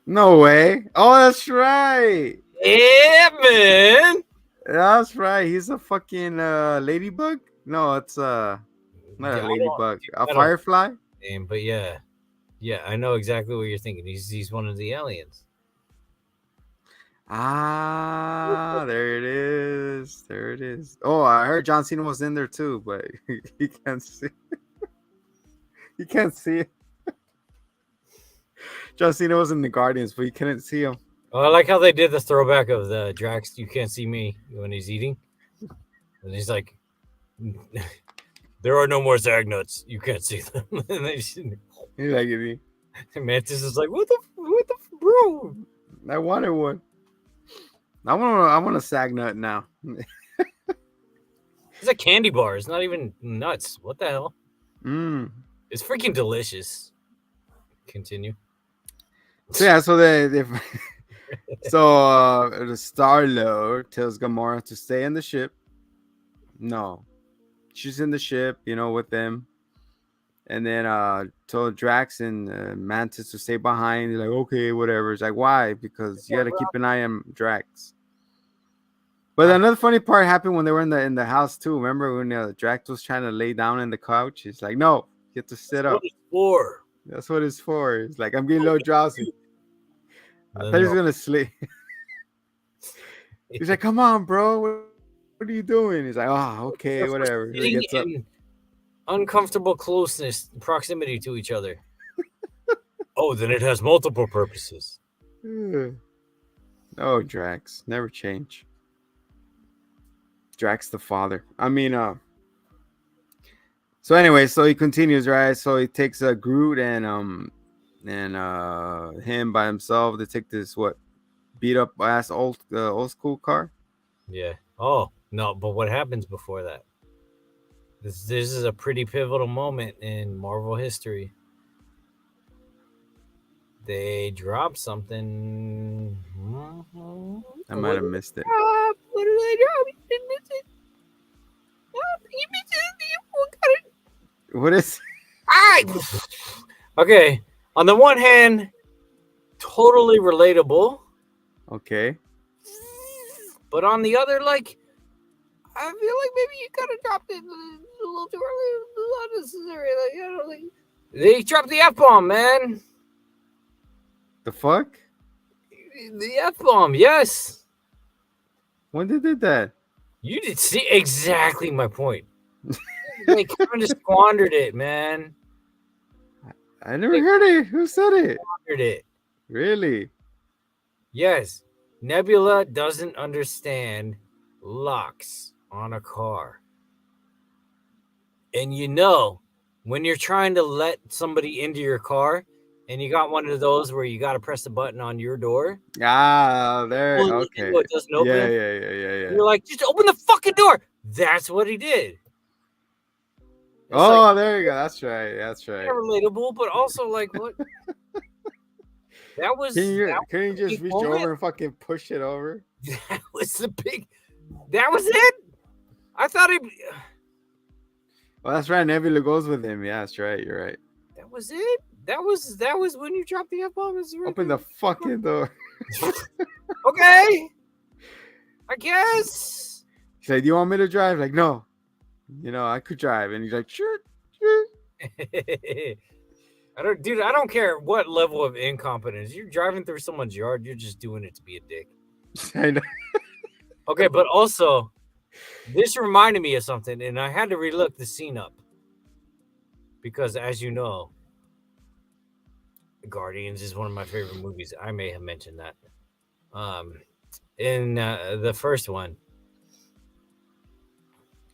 No way. Oh, that's right. Yeah, man. That's right. He's a fucking ladybug. No, it's not a ladybug. A firefly. Name, but yeah, I know exactly what you're thinking. He's one of the aliens. Ah, there it is. Oh, I heard John Cena was in there too, but he can't see. He can't see it. John Cena was in the Guardians, but you couldn't see him. Oh, I like how they did the throwback of the Drax. You can't see me when he's eating, and he's like, "There are no more Zag nuts. You can't see them." And then You like it? Mantis is like, "What the, bro?" I wanted one. I want a sag nut now. It's a candy bar. It's not even nuts. What the hell? It's freaking delicious. Continue. So yeah, so they so the Star-Lord tells Gamora to stay in the ship. No, she's in the ship, with them. And then told Drax and Mantis to stay behind. They're like, okay, whatever. It's like, why? Because you got to keep an eye on Drax. But another funny part happened when they were in the house too. Remember when Drax was trying to lay down in the couch? He's like, no, you have to sit up. What it's for? That's what it's for. It's like, I'm getting a little drowsy. I thought he was gonna sleep. He's like, come on, bro. What are you doing? He's like, oh, okay, whatever. He gets up. Uncomfortable closeness, proximity to each other. Oh, then it has multiple purposes. Oh, Drax, never change. Drax the father. I mean, so anyway, so he continues, right? So he takes a Groot and him by himself. They take this beat up ass old school car. Yeah. Oh no, but what happens before that? This is a pretty pivotal moment in Marvel history. They dropped something. I might have missed it. What did they drop? You didn't miss it. You missed it. What is? Okay. On the one hand, totally relatable. Okay. But on the other, like, I feel like maybe you could have dropped it a little too early. Not necessary. Like, I don't think they dropped the F-bomb, man. The fuck? The F-bomb, yes. When they did that? You did see exactly my point. They kind of squandered it, man. I never heard it. Who said it? Squandered it. Really? Yes. Nebula doesn't understand locks on a car. And when you're trying to let somebody into your car and you got one of those where you got to press the button on your door. Ah, there. Okay. It doesn't open. Yeah. You're like, just open the fucking door. That's what he did. It's there you go. That's right. Relatable, but also like what? That was. Can you just reach over and fucking push it over? That was the big. That was it. I thought he. Well, that's right. Nebula goes with him. Yeah, that's right. You're right. That was it. That was when you dropped the F-bomb. Open the fucking door. Okay. I guess. He's like, do you want me to drive? Like, no. I could drive. And he's like, sure. I don't care what level of incompetence. You're driving through someone's yard. You're just doing it to be a dick. I know. Okay, but also, this reminded me of something, and I had to relook the scene up. Because, as you know, Guardians is one of my favorite movies. I may have mentioned that. In the first one,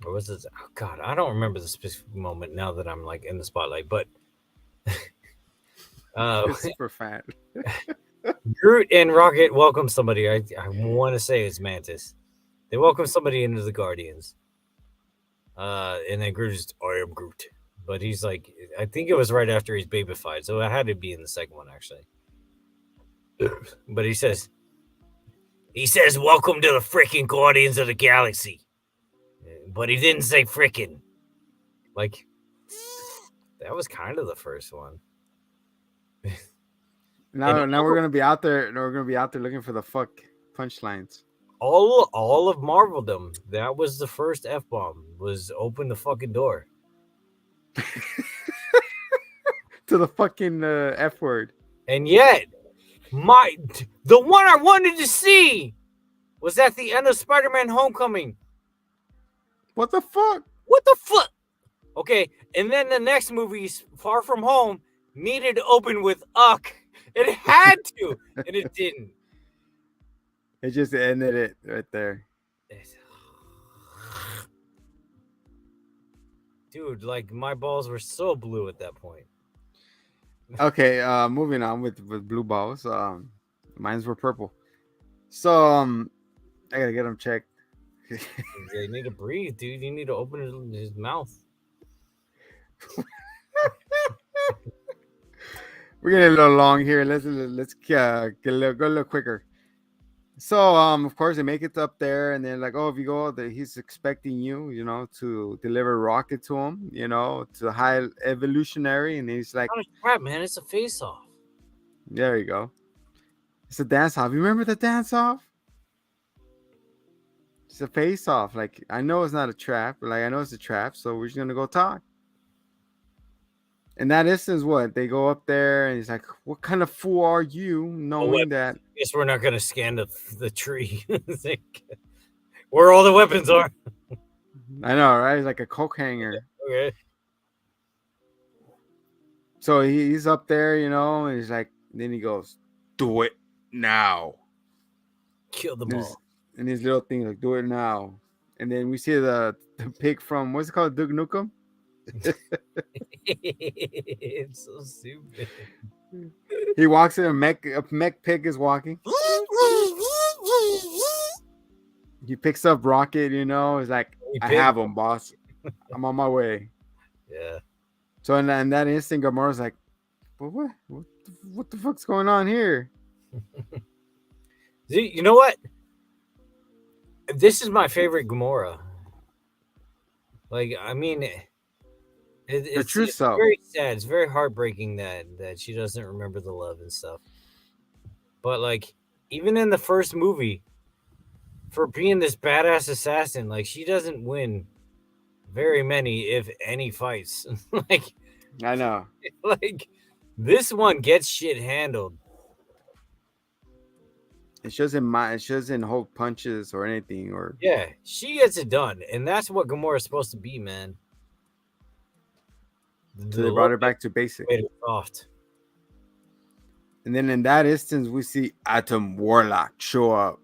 or was this? Oh God, I don't remember the specific moment now that I'm like in the spotlight. But super fat. Groot and Rocket welcome somebody. I want to say it's Mantis. They welcome somebody into the Guardians. And then Groot is, I am Groot. But he's like, I think it was right after he's babyfied. So it had to be in the second one, actually. But he says, welcome to the freaking Guardians of the Galaxy. But he didn't say freaking. Like, that was kind of the first one. Now we're gonna be out there. We're gonna be out there looking for the fuck punchlines. All of Marveldom. That was the first F-bomb. Was open the fucking door. To the fucking F word. And yet, the one I wanted to see was at the end of Spider-Man Homecoming. What the fuck? Okay, and then the next movie, Far From Home, needed to open with Uck. It had to, and it didn't. It just ended it right there. Dude, like my balls were so blue at that point. Okay, moving on with blue balls. Mines were purple. So I gotta get them checked. They need to breathe, dude. You need to open his mouth. We're getting a little long here. Let's get go a little quicker. So of course they make it up there, and then like, oh, if you go, he's expecting you, to deliver a rocket to him, to high evolutionary, and he's like, Not a trap, man. It's a face off. there you go. It's a dance off. You remember the dance off? It's a face off. Like, I know it's not a trap, but like I know it's a trap, so we're just gonna go talk. And that instance, what they go up there, and he's like, "What kind of fool are you, knowing that?" I guess we're not gonna scan the tree. Where all the weapons are. I know, right? He's like a coke hanger. Okay. So he's up there, and he's like, then he goes, "Do it now." Kill them all. And his little thing like, "Do it now." And then we see the pig from, what's it called, Duke Nukem. It's so stupid. He walks in, a mech pig is walking. He picks up Rocket, he's like, I have him, boss. I'm on my way. Yeah. So in that instant, Gamora's like, well, what the fuck's going on here? You know what? This is my favorite Gamora. Like, I mean, it's very sad. It's very heartbreaking that she doesn't remember the love and stuff. But like, even in the first movie, for being this badass assassin, like she doesn't win very many, if any, fights. Like, I know. Like, this one gets shit handled. She doesn't hold punches or anything, or yeah, she gets it done, and that's what Gamora is supposed to be, man. So they brought her back to basic. Soft. And then in that instance, we see Atom Warlock show up.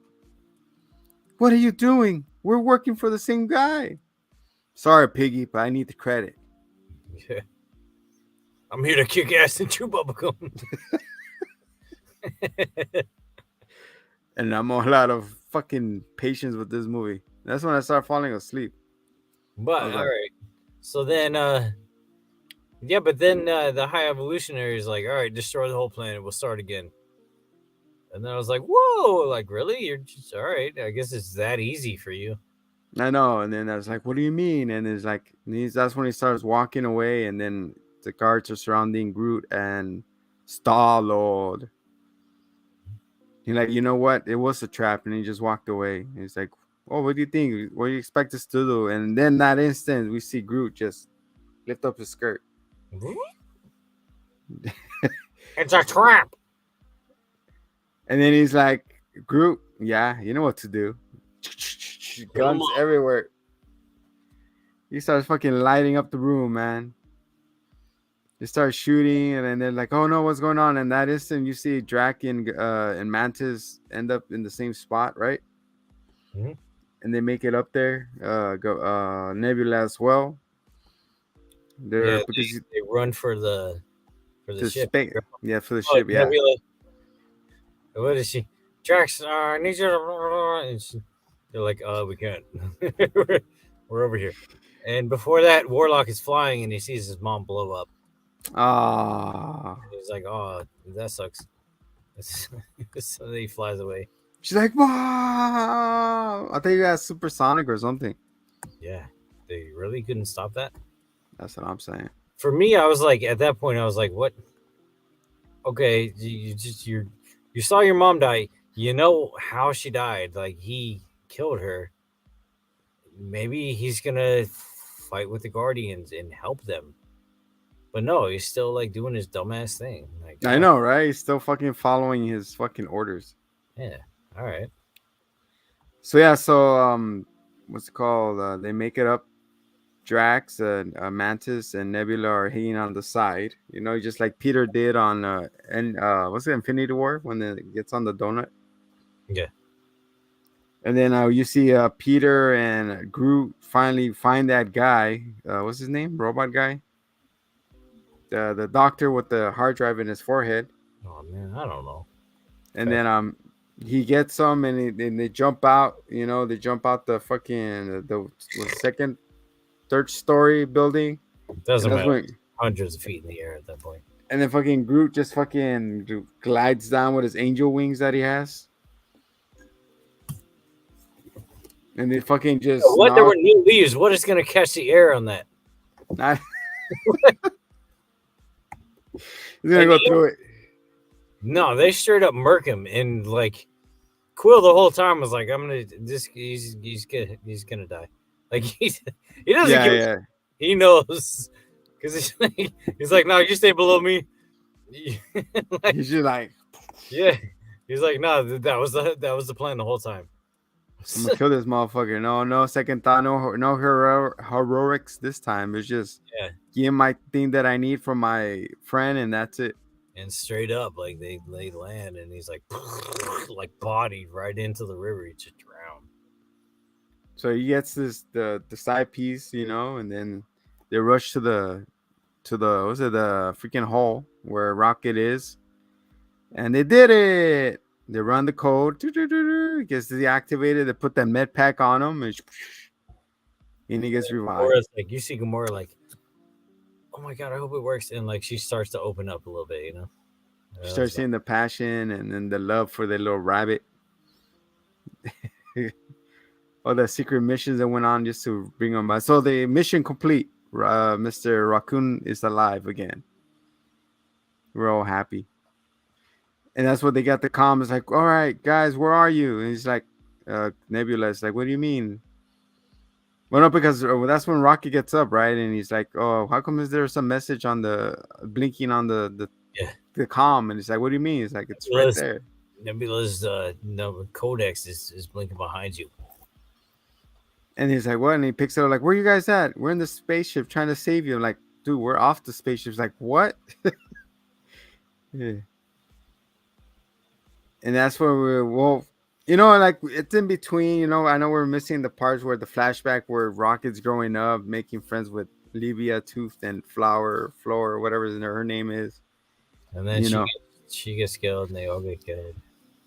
What are you doing? We're working for the same guy. Sorry, Piggy, but I need the credit. Yeah. I'm here to kick ass and chew bubblegum. And I'm all out of fucking patience with this movie. That's when I start falling asleep. But all right. So then yeah, but then the High Evolutionary is like, all right, destroy the whole planet, we'll start again. And then I was like, whoa, like, really? You're just all right. I guess it's that easy for you. I know. And then I was like, what do you mean? And it's like, that's when he starts walking away, and then the guards are surrounding Groot and STARLORD. He's like, you know what? It was a trap, and he just walked away. He's like, oh, what do you think? What do you expect us to do? And then that instant, we see Groot just lift up his skirt. It's a trap. And then he's like, Groot, yeah, you know what to do. Guns everywhere. He starts fucking lighting up the room, man. They start shooting, and then they're like, oh no, what's going on? And that instant, you see Drac and Mantis end up in the same spot, right? Mm-hmm. And they make it up there. Nebula as well. They run for the ship. Yeah, for the ship. Yeah. Nebula. What is she? Drax, I need you to. And they're like, we can't. We're over here. And before that, Warlock is flying, and he sees his mom blow up. Ah. He's like, oh, that sucks. So he flies away. She's like, wow. I think you got supersonic or something. Yeah. They really couldn't stop that? That's what I'm saying. For me, I was like, at that point, I was like, what? Okay, you saw your mom die. You know how she died. Like, he killed her. Maybe he's going to fight with the Guardians and help them. But no, he's still like doing his dumbass thing. Like, I know, right? He's still fucking following his fucking orders. Yeah. All right. So yeah, what's it called? They make it up. Drax and Mantis and Nebula are hanging on the side. Just like Peter did on what's it, Infinity War, when it gets on the donut. Yeah. And then you see Peter and Groot finally find that guy. What's his name? Robot guy. The doctor with the hard drive in his forehead. Oh man, I don't know. And then he gets them and they jump out. You know, they jump out the fucking the second, third story building. It doesn't And that's matter. when- Hundreds of feet in the air at that point. And then fucking Groot just fucking glides down with his angel wings that he has. And they fucking just What? There were new leaves. What is going to catch the air on that? not, he's gonna go through it. No, they straight up murk him, and like Quill the whole time was like, "I'm gonna this. He's gonna die." Like he doesn't. Yeah. He knows because he's like, "No, you stay below me." Like, he's just like, yeah. He's like, "No, that was the plan the whole time." I'm gonna kill this motherfucker. No second thought, no heroics this time. It's just give him my thing that I need from my friend, and that's it. And straight up, like they land, and he's like bodied right into the river. He just drowned. So he gets the side piece, you know, and then they rush to the the freaking hole where Rocket is, and they did it. They run the code. It gets deactivated. They put that med pack on him, and he gets revived. Like you see Gamora, like, oh my god, I hope it works, and like she starts to open up a little bit, you know. She starts seeing the passion and then the love for the little rabbit. All the secret missions that went on just to bring him back. So the mission complete. Mr. Raccoon is alive again. We're all happy. And that's what they got the comm. It's like, all right, guys, where are you? And he's like, Nebula is like, what do you mean? Well, no, because that's when Rocky gets up, right? And he's like, oh, how come is there some message on the blinking on the comm? And he's like, what do you mean? It's like, it's right there. Nebula's codex is blinking behind you. And he's like, what? And he picks it up like, where you guys at? We're in the spaceship trying to save you. I'm like, dude, we're off the spaceship. He's like, what? Yeah. And that's where you know, like it's in between, you know, I know we're missing the parts where the flashback where Rocket's growing up, making friends with Livia, Tooth, and Flower, whatever her name is. And then she gets killed and they all get killed.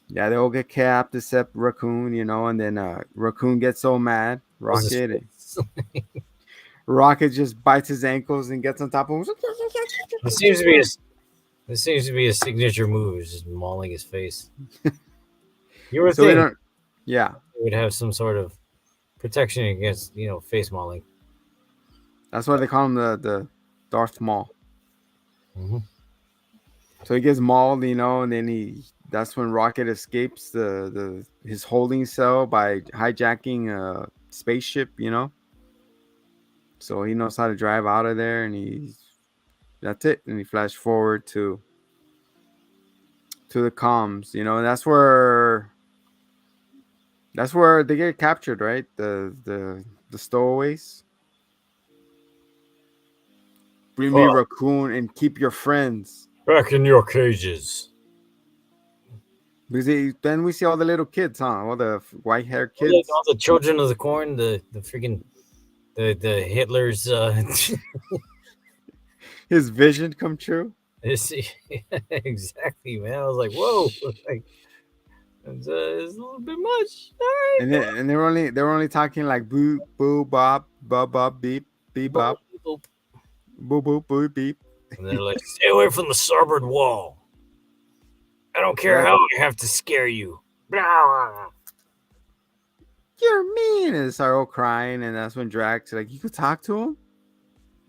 Yeah, they all get capped except Raccoon, you know, and then Raccoon gets so mad. Rocket just bites his ankles and gets on top of him. This seems to be a signature move, is just mauling his face. You would think it would have some sort of protection against, you know, face mauling. That's why they call him the Darth Maul. Mm-hmm. So he gets mauled, you know, and then that's when Rocket escapes his holding cell by hijacking a spaceship, you know. So he knows how to drive out of there, and that's it. And he flashed forward to the comms, you know, and that's where they get captured, right? The stowaways. Bring me Raccoon and keep your friends back in your cages. Because then we see all the little kids, huh? All the white-haired kids. All the children of the corn, the freaking the Hitler's his vision come true. Exactly, man. I was like, whoa, like it's a little bit much. All right, and they're only talking like boo boo bop bop bop beep beep bop boo boo boo beep. And they're like, stay away from the starboard wall. I don't care how I have to scare you. You're mean. And they start all crying, and that's when Drax like, you could talk to him.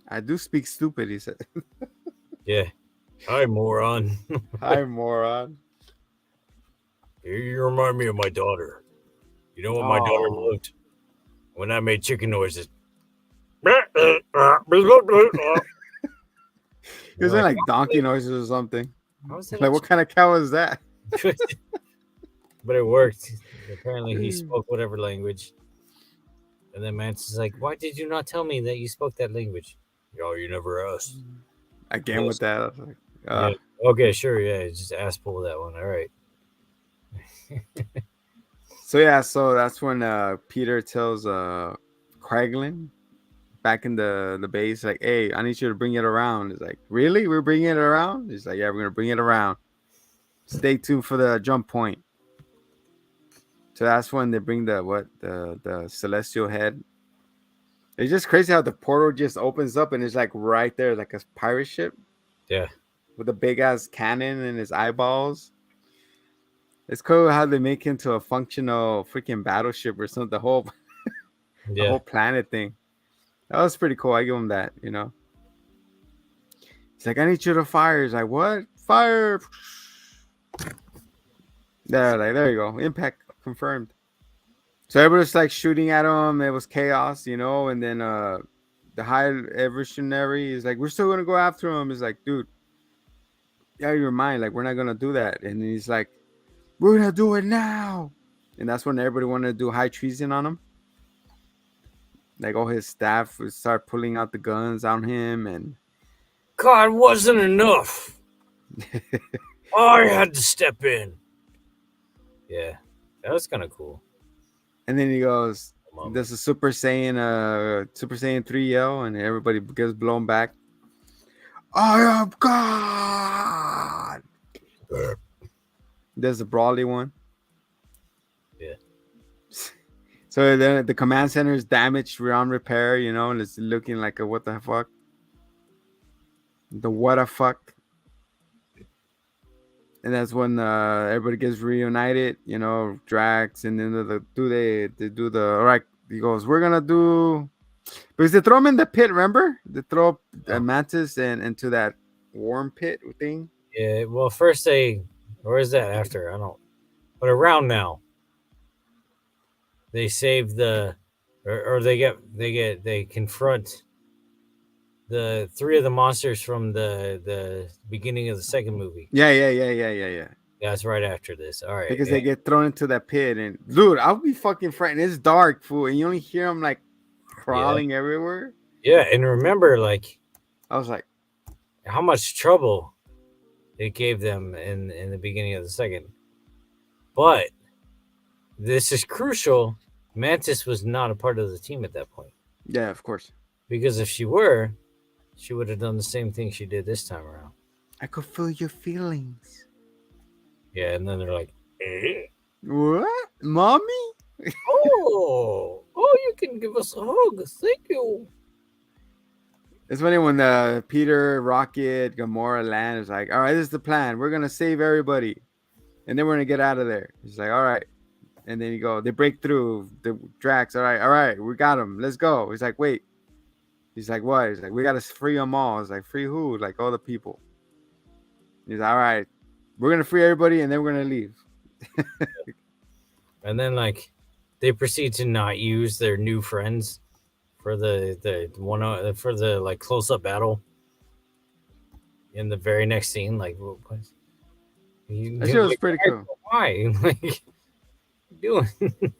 I do speak stupid, he said. Yeah. Hi, moron. Hi, moron. You remind me of my daughter. You know what my daughter loved? When I made chicken noises. It was like donkey noises or something. Like, what kind of cow is that? But it worked. Apparently, he spoke whatever language. And then Mantis is like, why did you not tell me that you spoke that language? Oh, you never asked. Again with that. I was like, yeah. Okay, sure. Yeah, just ask Paul that one. All right. So that's when Peter tells Kraglin back in the base, like, hey, I need you to bring it around. He's like, really? We're bringing it around? He's like, yeah, we're gonna bring it around. Stay tuned for the jump point. So that's when they bring the celestial head. It's just crazy how the portal just opens up and it's like right there, like a pirate ship. Yeah. With a big ass cannon and his eyeballs. It's cool how they make him to a functional freaking battleship or something. The whole planet thing. That was pretty cool. I give him that, you know. He's like, I need you to fire. He's like, what? Fire. There you go. Impact confirmed. So everybody's like shooting at him. It was chaos, you know. And then the high evolutionary is like, we're still gonna go after him. He's like, dude, yeah, your mind. Like, we're not gonna do that. And he's like, we're gonna do it now. And that's when everybody wanted to do high treason on him. Like all his staff would start pulling out the guns on him, and God wasn't enough. I had to step in. Yeah, that was kind of cool. And then he goes, "There's a Super Saiyan 3 yell," and everybody gets blown back. I am God. There's a Brawly one. Yeah. So then the command center is damaged beyond repair, you know, and it's looking like a what the fuck. The what the fuck. And that's when everybody gets reunited, you know, Drax, and then they do the all right. He goes, we're gonna do because they throw him in the pit, remember? They throw Mantis and into that warm pit thing. Yeah, well, first or is that after? I don't. But around now, they save or they confront the 3 of the monsters from the beginning of the second movie. Yeah. That's right after this. All right. Because they get thrown into that pit, and dude, I'll be fucking frightened. It's dark, fool, and you only hear them like crawling everywhere. Yeah, and remember, like, I was like, how much trouble it gave them in the beginning of the second. But this is crucial. Mantis was not a part of the team at that point. Yeah, of course. Because if she were, she would have done the same thing she did this time around. I could feel your feelings. Yeah, and then they're like, eh? What? Mommy? Oh, you can give us a hug. Thank you. It's funny when Peter, Rocket, Gamora land is like, all right, this is the plan. We're going to save everybody. And then we're going to get out of there. He's like, all right. And then they break through the Drax. All right, we got him. Let's go. He's like, wait. He's like, what? He's like, we got to free them all. He's like, free who? Like, all the people. He's like, all right, we're going to free everybody, and then we're going to leave. And then, like, they proceed to not use their new friends for the like close-up battle in the very next scene. Like, that shit was pretty cool. Why? Like, what are you doing? You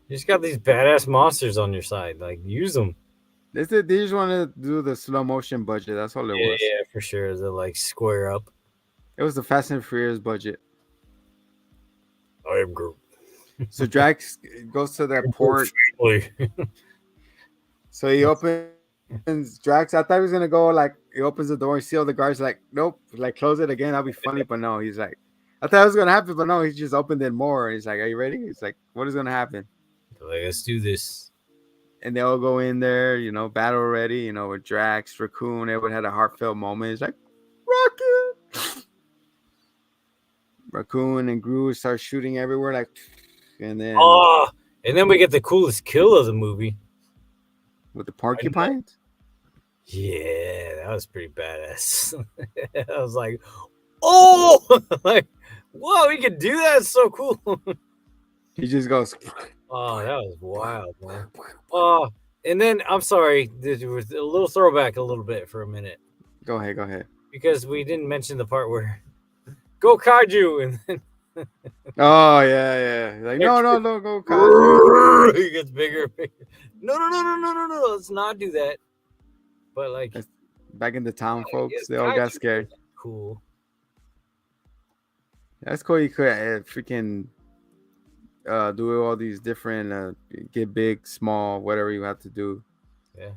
just got these badass monsters on your side. Like, use them. They just want to do the slow motion budget. That's all it was. Yeah, for sure. The like square up. It was the Fast and Furious budget. I am Groot. So Drax goes to that port. So he opens Drax. I thought he was gonna go like he opens the door and see all the guards like nope, like close it again. That'll be funny, but no, he's like I thought it was gonna happen, but no, he just opened it more. And he's like, "Are you ready?" He's like, "What is gonna happen?" Like, let's do this. And they all go in there, you know, battle ready, you know, with Drax, Raccoon. Everyone had a heartfelt moment. It's like Rocket, Raccoon, and Groot start shooting everywhere, like, and then we get the coolest kill of the movie with the porcupines. Yeah, that was pretty badass. I was like, oh, like, whoa, we could do that. It's so cool. He just goes. Oh, that was wild, man. And then I'm sorry, there was a little throwback a little bit for a minute. Go ahead. Because we didn't mention the part where go kaiju, and then oh yeah. Like no, go kaiju. He gets bigger and bigger. No. Let's not do that. But like back in the town, folks, they all got scared. Cool. That's cool. You could freaking do all these different get big, small, whatever you have to do. Yeah.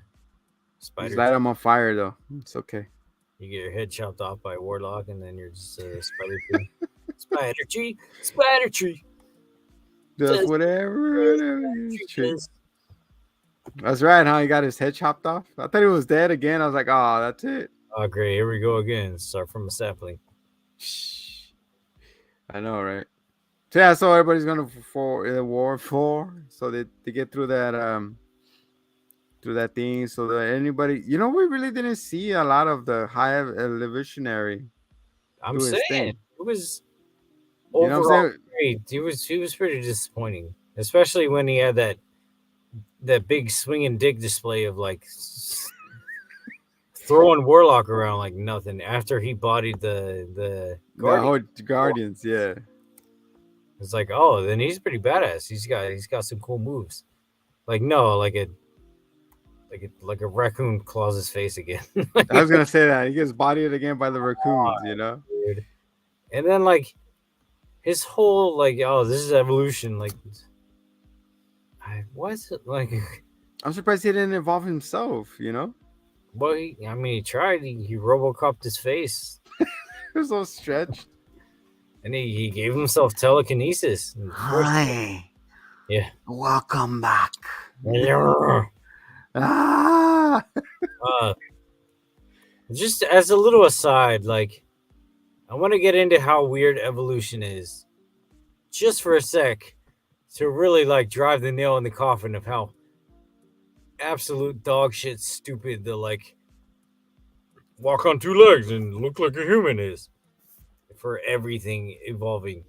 Just Spider. light them on fire though. It's okay. You get your head chopped off by a warlock, and then you're just a spider tree. Spider tree. Spider tree. Just whatever you choose. That's right, huh? He got his head chopped off. I thought he was dead again. I was like, oh, that's it. Oh, great. Here we go again. Start from a sapling. I know, right? So yeah, so everybody's gonna for the war for so they get through that thing. So that anybody, we really didn't see a lot of the high evolutionary. I'm do his saying thing. it was You know what I'm overall saying? great. He was pretty disappointing, especially when he had that big swinging dick display of like throwing Warlock around like nothing after he bodied the Guardian. Guardians, yeah. It's like, oh, then he's pretty badass. He's got some cool moves. Like no, like a raccoon claws his face again. I was gonna say that he gets bodied again by the raccoons, Weird. And then like his whole like, oh, this is evolution. Like, what's it like? I'm surprised he didn't evolve himself. Well, he tried. He RoboCopped his face. It was so stretched. And he gave himself telekinesis. Hi. Yeah. Welcome back. Just as a little aside, like, I want to get into how weird evolution is, just for a sec, to really like drive the nail in the coffin of how absolute dog shit stupid the like walk on two legs and look like a human is for everything evolving.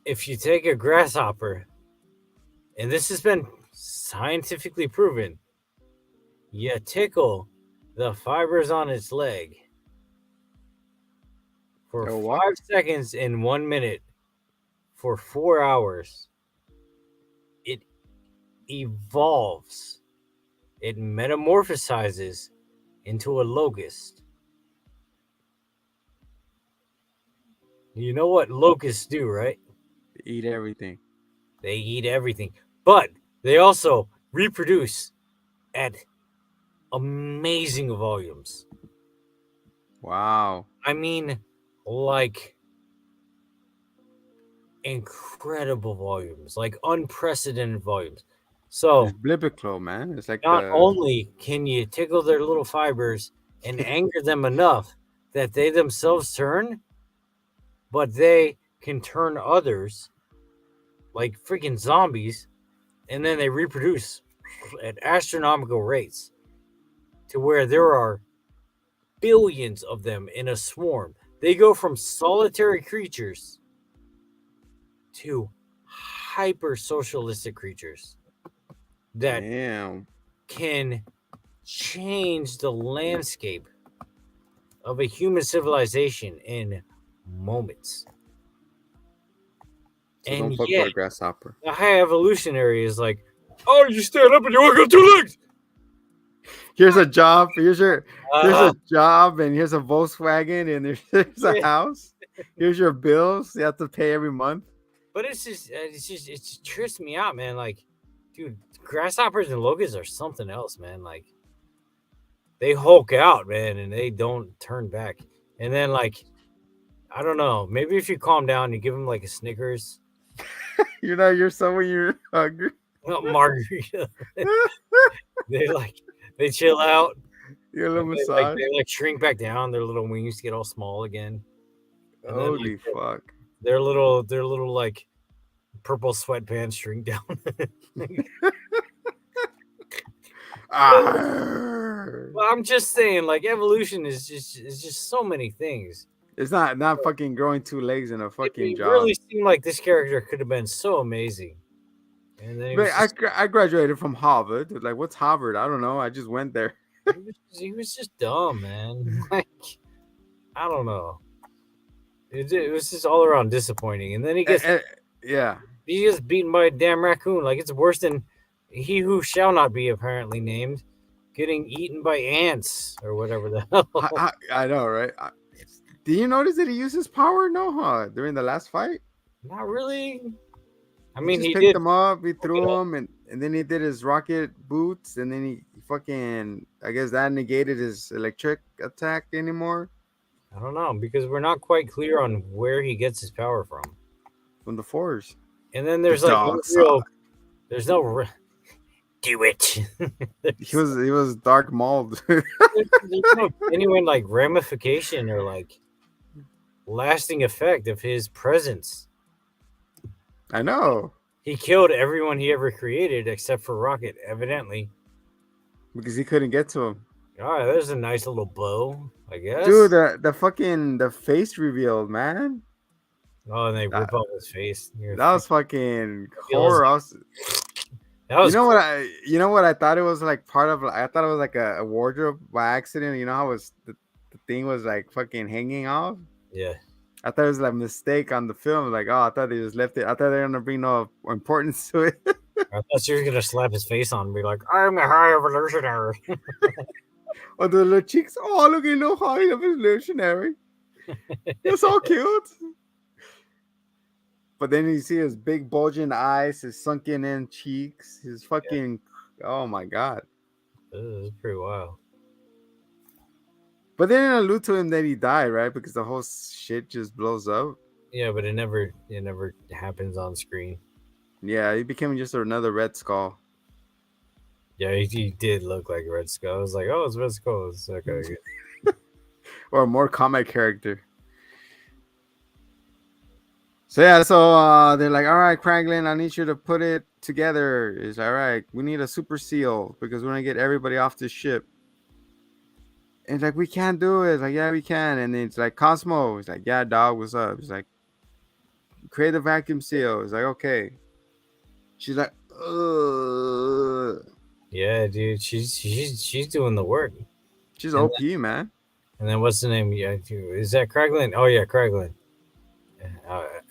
If you take a grasshopper, and this has been scientifically proven, you tickle the fibers on its leg for 5 seconds in 1 minute for 4 hours, it evolves. It metamorphosizes into a locust. You know what locusts do, right? They eat everything. They eat everything. But they also reproduce at amazing volumes. Wow. I mean, like incredible volumes, like unprecedented volumes. So it's biblical, man. It's like not only can you tickle their little fibers and anger them enough that they themselves turn, but they can turn others like freaking zombies, and then they reproduce at astronomical rates to where there are billions of them in a swarm. They go from solitary creatures to hyper socialistic creatures that can change the landscape of a human civilization in moments. So and don't fuck with a grasshopper. The high evolutionary is like, oh, you stand up and you walk on two legs. Here's a job. Here's a job, and here's a Volkswagen, and there's a house. Here's your bills. You have to pay every month. But it just trips me out, man. Like, dude, grasshoppers and locusts are something else, man. Like, they hulk out, man, and they don't turn back. And then, like, I don't know. Maybe if you calm down, you give them like a Snickers. You're someone you're hungry. Margarita. They chill out. Your little massage. They shrink back down. Their little wings get all small again. And holy then, fuck! Their little like purple sweatpants shrink down. Well, I'm just saying, like, evolution is just so many things. It's not fucking growing two legs in a fucking job. It really seemed like this character could have been so amazing. And then I graduated from Harvard. Like, what's Harvard? I don't know. I just went there. He was just dumb, man. Like, I don't know. It was just all around disappointing. And then he gets he gets beaten by a damn raccoon. Like, it's worse than he who shall not be apparently named getting eaten by ants or whatever the hell. I know, right? Did you notice that he used his power? No, huh? During the last fight, Not really. I he mean, just he picked did. them up, he Fuck it threw up. them, and then he did his rocket boots, and then he fucking. I guess that negated his electric attack anymore I don't know because we're not quite clear on where he gets his power from. from the force. And then The there's like no dog real. saw. There's no. Do it. He was dark mauled. There's no genuine like ramification or like lasting effect of his presence. I know He killed everyone he ever created except for Rocket, evidently. because he couldn't get to him. All right, there's a nice little bow, I guess. Dude, the fucking the face revealed, man. Oh, and they That, rip off his face. that was fucking Feels- horror. That was You know what I thought it was like part of. I thought it was like a wardrobe by accident. You know how the thing was like fucking hanging off. Yeah. I thought it was like a mistake on the film. Like, oh, I thought they just left it. I thought they were gonna bring no importance to it. I thought you were gonna slap his face on and be like, "I'm a high evolutionary." Or the little cheeks. Oh, look at no high evolutionary. It's all cute. But then you see his big bulging eyes, his sunken in cheeks, his fucking. Oh my god. This is pretty wild. But they didn't allude to him that he died, right? Because the whole shit just blows up. Yeah, but it never happens on screen. Yeah, he became just another Red Skull. Yeah, he did look like Red Skull. I was like, oh, it's Red Skull. It's okay. Or a more comic character. So yeah, so they're like, all right, Craglin, I need you to put it together. It's all right. We need a super seal because we're gonna get everybody off this ship. And it's like, we can't do it. It's like, yeah, we can. And then it's like, Cosmo. It's like, yeah, dog, what's up? It's like, create a vacuum seal. It's like, okay. She's like, ugh. Yeah, dude, she's doing the work. She's OP, man. And then what's the name? Yeah, is that Craglin? Oh yeah, Craglin.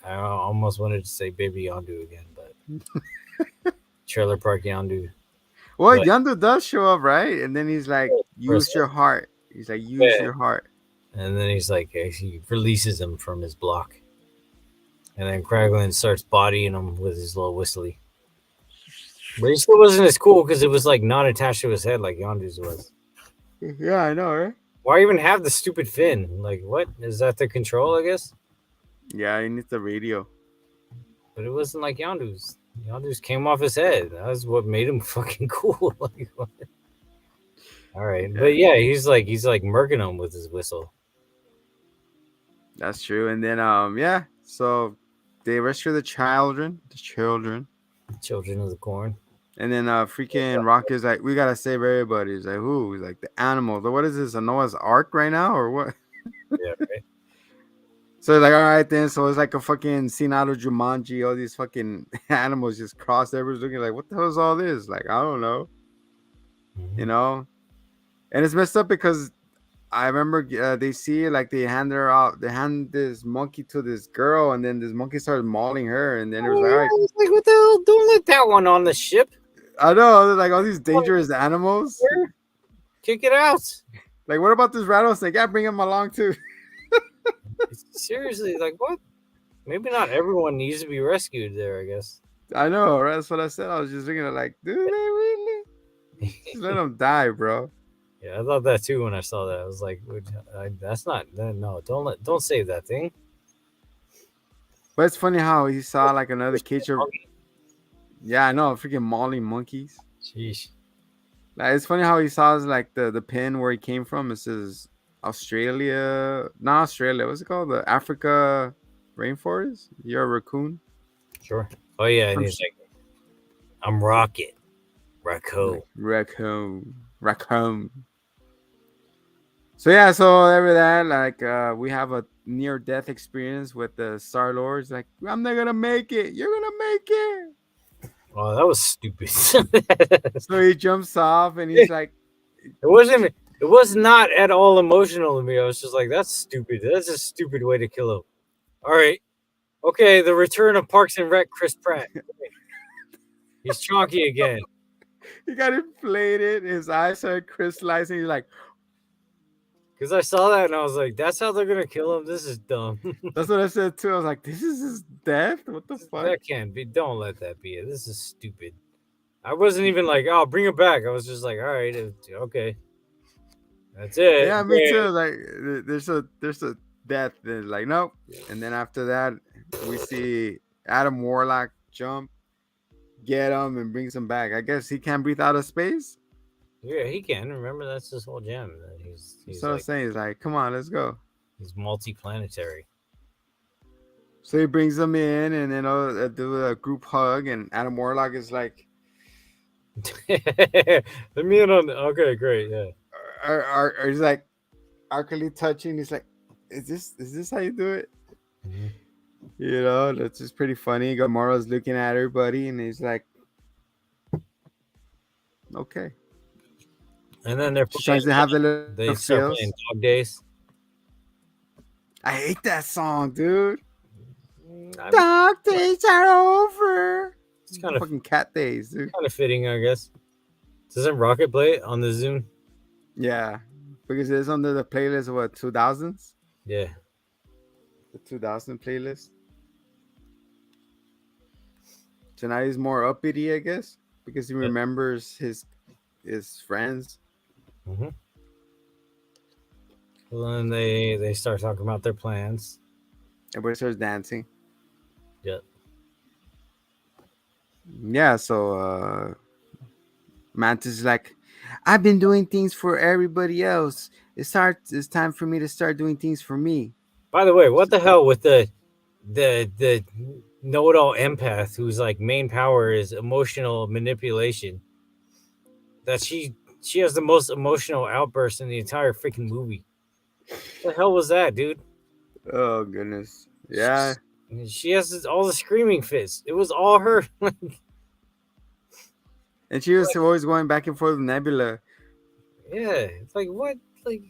I almost wanted to say Baby Yondu again, but Trailer Park Yondu. Well, But- Yondu does show up, right? And then he's like, use your heart. He's like, use your heart. And then he's like, he releases him from his block. And then Craglin starts bodying him with his little whistly. But he still wasn't as cool because it was like not attached to his head like Yondu's was. Yeah, I know, right? Why even have the stupid fin? Like, what? Is that the control, I guess? Yeah, he needs the radio. But it wasn't like Yondu's. Yondu's came off his head. That was what made him fucking cool. Like, what? All right. But yeah, he's like murking him with his whistle. That's true. And then yeah, so they rescue the children. Children of the Corn. And then freaking Rocket's like, we gotta save everybody. He's like, who? He's like, the animals. What is this? A Noah's Ark right now, or what? Yeah, right. So like, all right then. So it's like a fucking scene out of Jumanji. All these fucking animals just crossed. Everyone's looking like, what the hell is all this? Like, I don't know. You know. And it's messed up because I remember they see it, like they hand her out. They hand this monkey to this girl, and then this monkey started mauling her. And then it was like, all right. I was like, what the hell? Don't let that one on the ship. I know, like all these dangerous animals. Kick it out. Like, what about this rattlesnake? Yeah, bring him along too. Seriously, like what? Maybe not everyone needs to be rescued there, I guess. I know, right? That's what I said. I was just thinking, like, do they really? Just let them die, bro. Yeah, I thought that too when I saw that. I was like, that's not. No, don't save that thing. But it's funny how he saw like another cage of. Yeah, I know, freaking mauling monkeys. Sheesh. Like, it's funny how he saw like the pin where he came from. It says Australia, not Australia. What's it called? The Africa rainforest. You're a raccoon. Sure. Oh yeah, and he's like, I'm Rocket, Raccoon. So yeah, so every that like we have a near death experience with the STARLORD. Like, I'm not gonna make it. You're gonna make it. Oh, that was stupid. So he jumps off and he's like, It was not at all emotional to me. I was just like, that's stupid. That's a stupid way to kill him. All right. Okay, the return of Parks and Rec, Chris Pratt. He's chonky again. he got inflated. His eyes are crystallizing. He's like, Because I saw that and I was like, that's how they're gonna kill him. This is dumb. That's what I said too. I was like, this is his death. What the fuck? That can't be. Don't let that be it. This is stupid. I wasn't even like, oh, bring it back. I was just like, all right, okay, that's it. Yeah, me too. Like, there's a death. Then like, nope. And then after that, we see Adam Warlock jump, get him, and brings him back. I guess he can't breathe out of space. Yeah, he can. Remember, that's his whole gem. He's So I like, was saying, he's like, come on, let's go. he's multi-planetary. So he brings them in, and then do a group hug, and Adam Warlock is like, Let me in on. Okay, great. Yeah. or he's like, awkwardly touching. He's like, is this how you do it? Mm-hmm. You know, that's just pretty funny. Gamora's looking at everybody, and he's like, okay. And then they're She tries to have the they little start feels. playing Dog Days. I hate that song, dude. I mean, Dog days are over. it's kind of Fucking cat days, dude. fitting, I guess. Doesn't Rocket play it on the Zune? Yeah, because it's under the playlist of what 2000s, Yeah. the 2000 playlist. So now he's more uppity, I guess, because he remembers his friends. Mm-hmm. Well, then they start talking about their plans. Everybody starts dancing. Yep. Yeah, so Mantis is like, I've been doing things for everybody else. It's time for me to start doing things for me. By the way, what the hell with the know-it-all empath whose like main power is emotional manipulation? That she has the most emotional outburst in the entire freaking movie. What the hell was that, dude? Oh goodness. Yeah. She has all the screaming fits. It was all her. And she was always going back and forth with Nebula. Yeah, it's like what? Like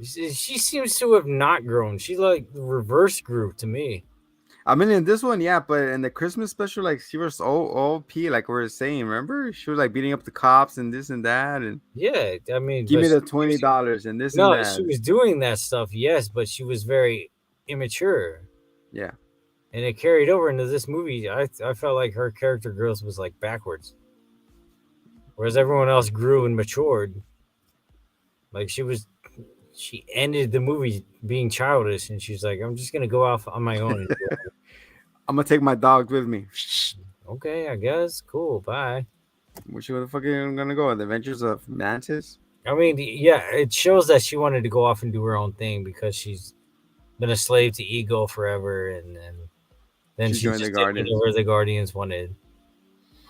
she seems to have not grown. She like reverse grew to me. I mean, in this one, yeah, but in the Christmas special, like she was OP, like we were saying. Remember, she was like beating up the cops and this and that, and Yeah, I mean, give me but the $20 and this no, and that. she was doing that stuff, yes, but she was very immature. Yeah, And it carried over into this movie. I felt like her character growth was like backwards. Whereas everyone else grew and matured. Like she ended the movie being childish and she's like, I'm just gonna go off on my own. I'm gonna take my dog with me. Okay, I guess. Cool, bye. Which where the fuck are you gonna go? The Adventures of Mantis? I mean, yeah, it shows that she wanted to go off and do her own thing because she's been a slave to ego forever, and then she joined just the Guardians. did whatever the Guardians wanted.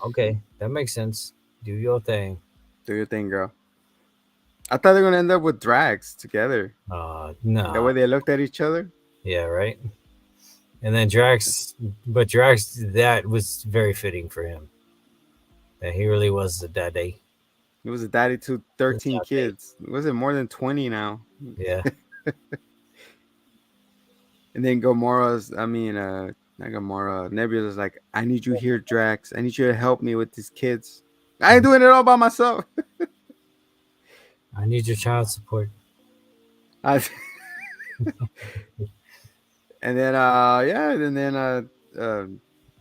Okay, that makes sense. Do your thing. Do your thing, girl. I thought they were gonna end up with Drax together. No. The way they looked at each other. Yeah, right. And then Drax, that was very fitting for him. That he really was the daddy. He was a daddy to 13 kids. Was it more than 20 now? Yeah. And then not Gamora, Nebula's like, I need you here, Drax. I need you to help me with these kids. I ain't doing it all by myself. I need your child support. And then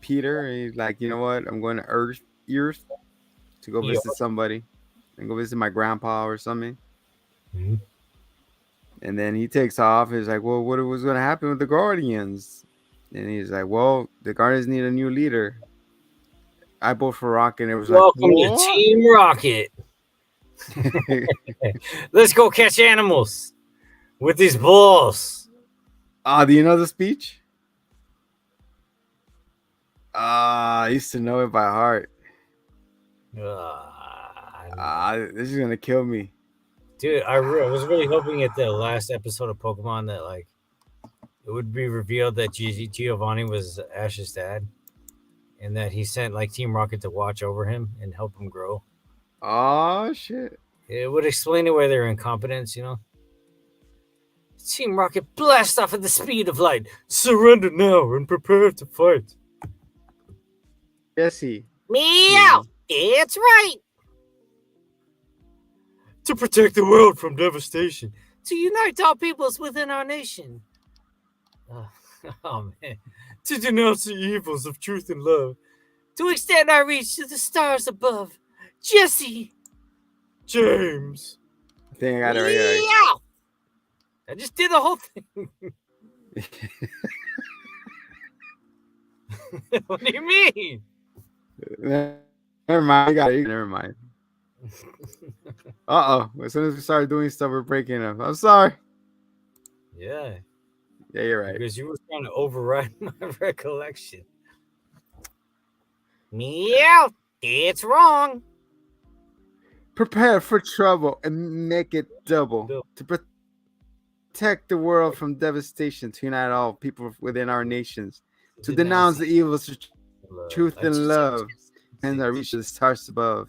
Peter, he's like, you know what? I'm going to Earth to go visit somebody and go visit my grandpa or something. Mm-hmm. And then he takes off. He's like, well, what was going to happen with the Guardians? And he's like, well, the Guardians need a new leader. I vote for Rocket. And it was Welcome like, to Team Rocket. Let's go catch animals with these balls. Do you know the speech? I used to know it by heart. This is gonna kill me, dude. I was really hoping at the last episode of Pokemon that like it would be revealed that Giovanni was Ash's dad, and that he sent like Team Rocket to watch over him and help him grow. Oh shit! It would explain away their incompetence, you know. Team Rocket blast off at the speed of light. Surrender now and prepare to fight. Jesse. Meow! It's right. To protect the world from devastation, to unite all peoples within our nation. Oh man, to denounce the evils of truth and love, to extend our reach to the stars above. Jesse, James. I think I got it right here. Yeah. I just did the whole thing. What do you mean? Never mind. You got it. Never mind. As soon as we started doing stuff, we're breaking up. I'm sorry. Yeah. Yeah, you're right. Because you were trying to override my recollection. Meow. It's wrong. Prepare for trouble and make it double. To protect the world from devastation, to unite all people within our nations, to denounce the evils of truth and love, and I reach the stars above.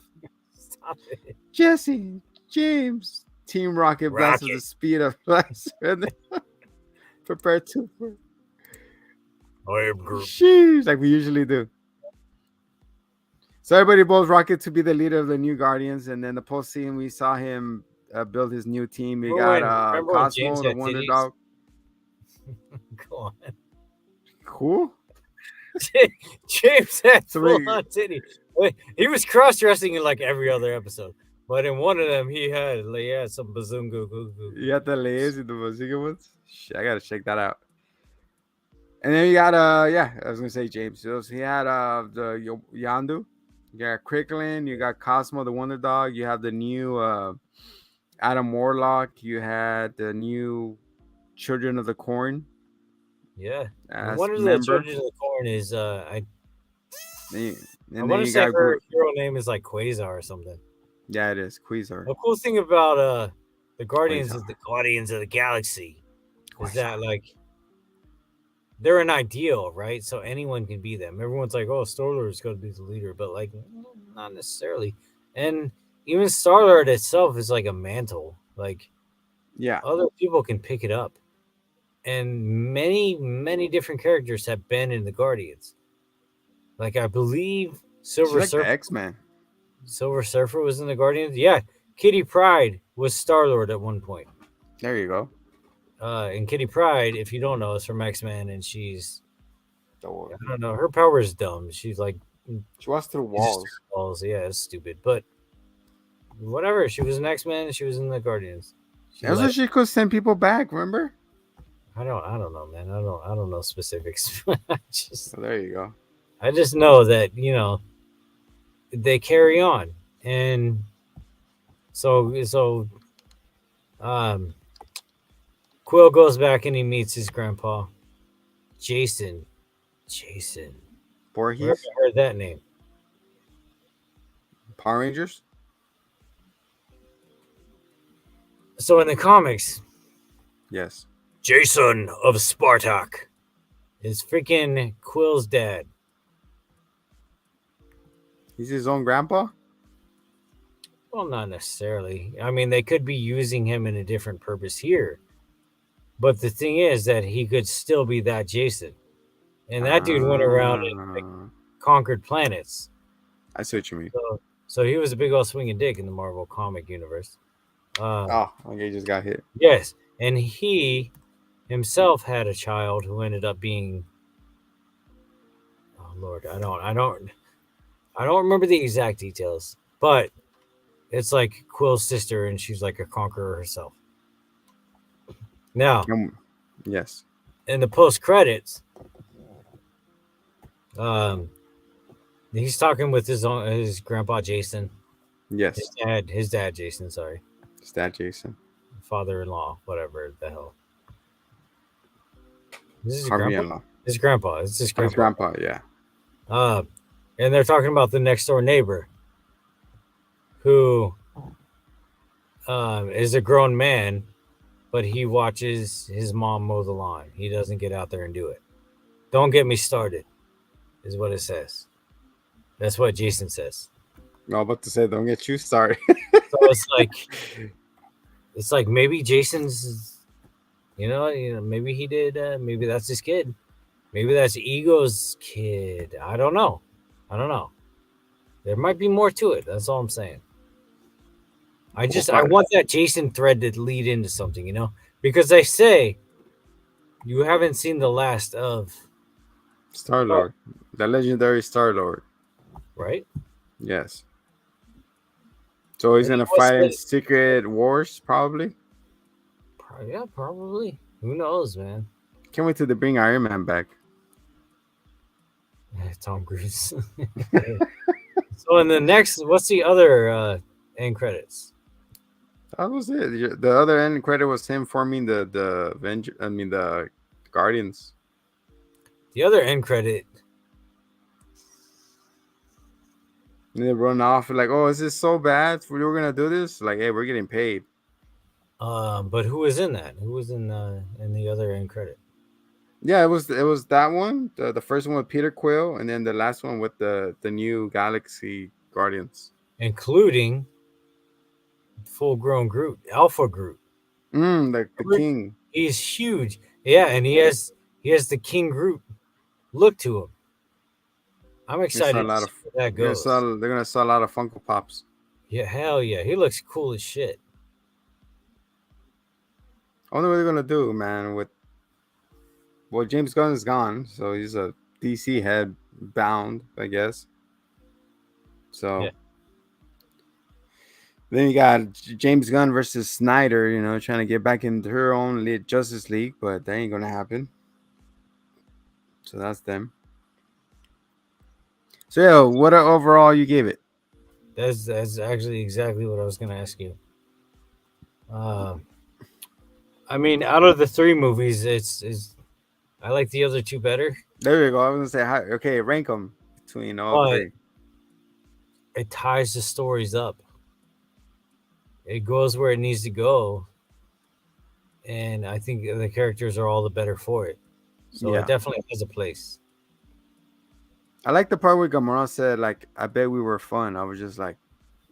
Stop it. Jesse, James, Team Rocket blasts at the speed of light. Prepare to. I am Groot. Sheesh, like we usually do. So everybody votes Rocket to be the leader of the new Guardians, and then the post scene we saw him build his new team. We got Cosmo, the Wonder Dog. Go on. Cool. James had full-on titty. He was cross-dressing in like every other episode, but in one of them he had some bazungu. You got the lazy, the bazungu ones. Shit, I gotta check that out. And then you got I was gonna say James. So he had the Yandu. You got Cricklin, you got Cosmo, the Wonder Dog. You have the new Adam Warlock. You had the new Children of the Corn. Yeah, one of the Children of the Corn is I want to say her hero name is like Quasar or something. Yeah, it is Quasar. The cool thing about the Guardians of the Galaxy is that like they're an ideal, right? So anyone can be them. Everyone's like, oh, Star-Lord's going to be the leader, but like not necessarily. And even Star-Lord itself is like a mantle. Like, yeah, other people can pick it up. And many different characters have been in the Guardians. Like I believe Silver Surfer, X-Men. Silver Surfer was in the Guardians. Yeah, Kitty Pryde was Star-Lord at one point. There you go. And Kitty Pryde, if you don't know, is from X-Men, and she's I don't know, her power is dumb. She's like she walks through walls. Yeah, it's stupid, but whatever. She was an X-Men. She was in the Guardians. Also, she could send people back. Remember? I don't know, man. I don't know specifics. There you go. I just know that they carry on, and so Quill goes back and he meets his grandpa, Jason. Voorhees. I haven't heard that name. Power Rangers. So in the comics, yes, Jason of Spartak is freaking Quill's dad. He's his own grandpa? Well, not necessarily. I mean, they could be using him in a different purpose here. But the thing is that he could still be that Jason. And that dude went around and like, conquered planets. I see what you mean. So he was a big old swinging dick in the Marvel comic universe. Okay, he just got hit. Yes. And he himself had a child who ended up being... Oh, Lord, I don't remember the exact details, but it's like Quill's sister, and she's like a conqueror herself. Now, yes, in the post credits, he's talking with his grandpa Jason. Yes, his dad Jason. Sorry, his dad Jason. Father-in-law, whatever the hell. This is grandpa. His grandpa. It's his grandpa. His grandpa, yeah. And they're talking about the next door neighbor who is a grown man, but he watches his mom mow the lawn. He doesn't get out there and do it. Don't get me started, is what it says. That's what Jason says. No, I'm about to say, don't get you started. So it's like maybe Jason's, maybe he did, maybe that's his kid. Maybe that's Ego's kid. I don't know. There might be more to it. That's all I'm saying. I want that Jason thread to lead into something, because they say you haven't seen the last of Star-Lord, the legendary Star-Lord. right. Yes. So he's And then gonna what's fight in the Secret Wars, probably. yeah, probably. Who knows, man? Can't wait till they bring Iron Man back. Tom Cruise. So in the next, what's the other end credits? That was it. The other end credit was him forming the Avenger. I mean the Guardians. The other end credit. And they run off like, "Oh, is this so bad? We were gonna do this? Like, hey, we're getting paid." But who was in that? Who was in the other end credit? Yeah, it was that one, the first one with Peter Quill, and then the last one with the new Galaxy Guardians, Including full-grown Groot, Alpha Groot. like the King. He's huge. Yeah, and he has the King Groot look to him. I'm They saw a excited to lot see of. where that goes. They're gonna sell a lot of Funko Pops. Yeah, hell yeah. He looks cool as shit. I wonder what they're gonna do, man. Well, James Gunn is gone, so he's a DC head bound, I guess. So Yeah. then you got James Gunn versus Snyder, trying to get back into her own Justice League, but that ain't gonna happen. So that's them. So yeah, what overall you gave it? That's actually exactly what I was gonna ask you. I mean, out of the three movies, it's I like the other two better, There you go. I was gonna say, okay, rank them between all but three. it ties the stories up. It goes where it needs to go, and I think the characters are all the better for it. So Yeah, it definitely has a place. I like the part where Gamora said, like, "I bet we were fun." I was just like,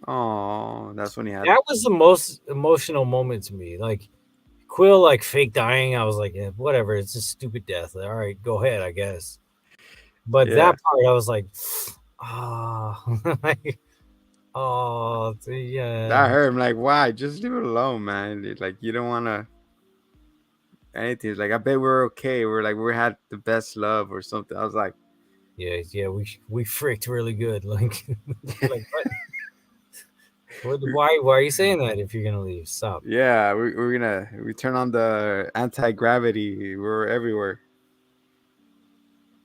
"Oh, that's when he had." That was the most emotional moment to me. Like Quill, like fake dying. I was like, yeah, whatever. It's a stupid death. All right, go ahead, I guess. But Yeah, that part, I was like, oh, like, oh, that yeah, hurt him. Like, why? Just leave it alone, man. Like, you don't want to anything. It's like, I bet we're okay. We had the best love or something. I was like, yeah. We freaked really good. Like, like why are you saying that if you're gonna leave? Stop. yeah, we turn on the anti-gravity. We're everywhere.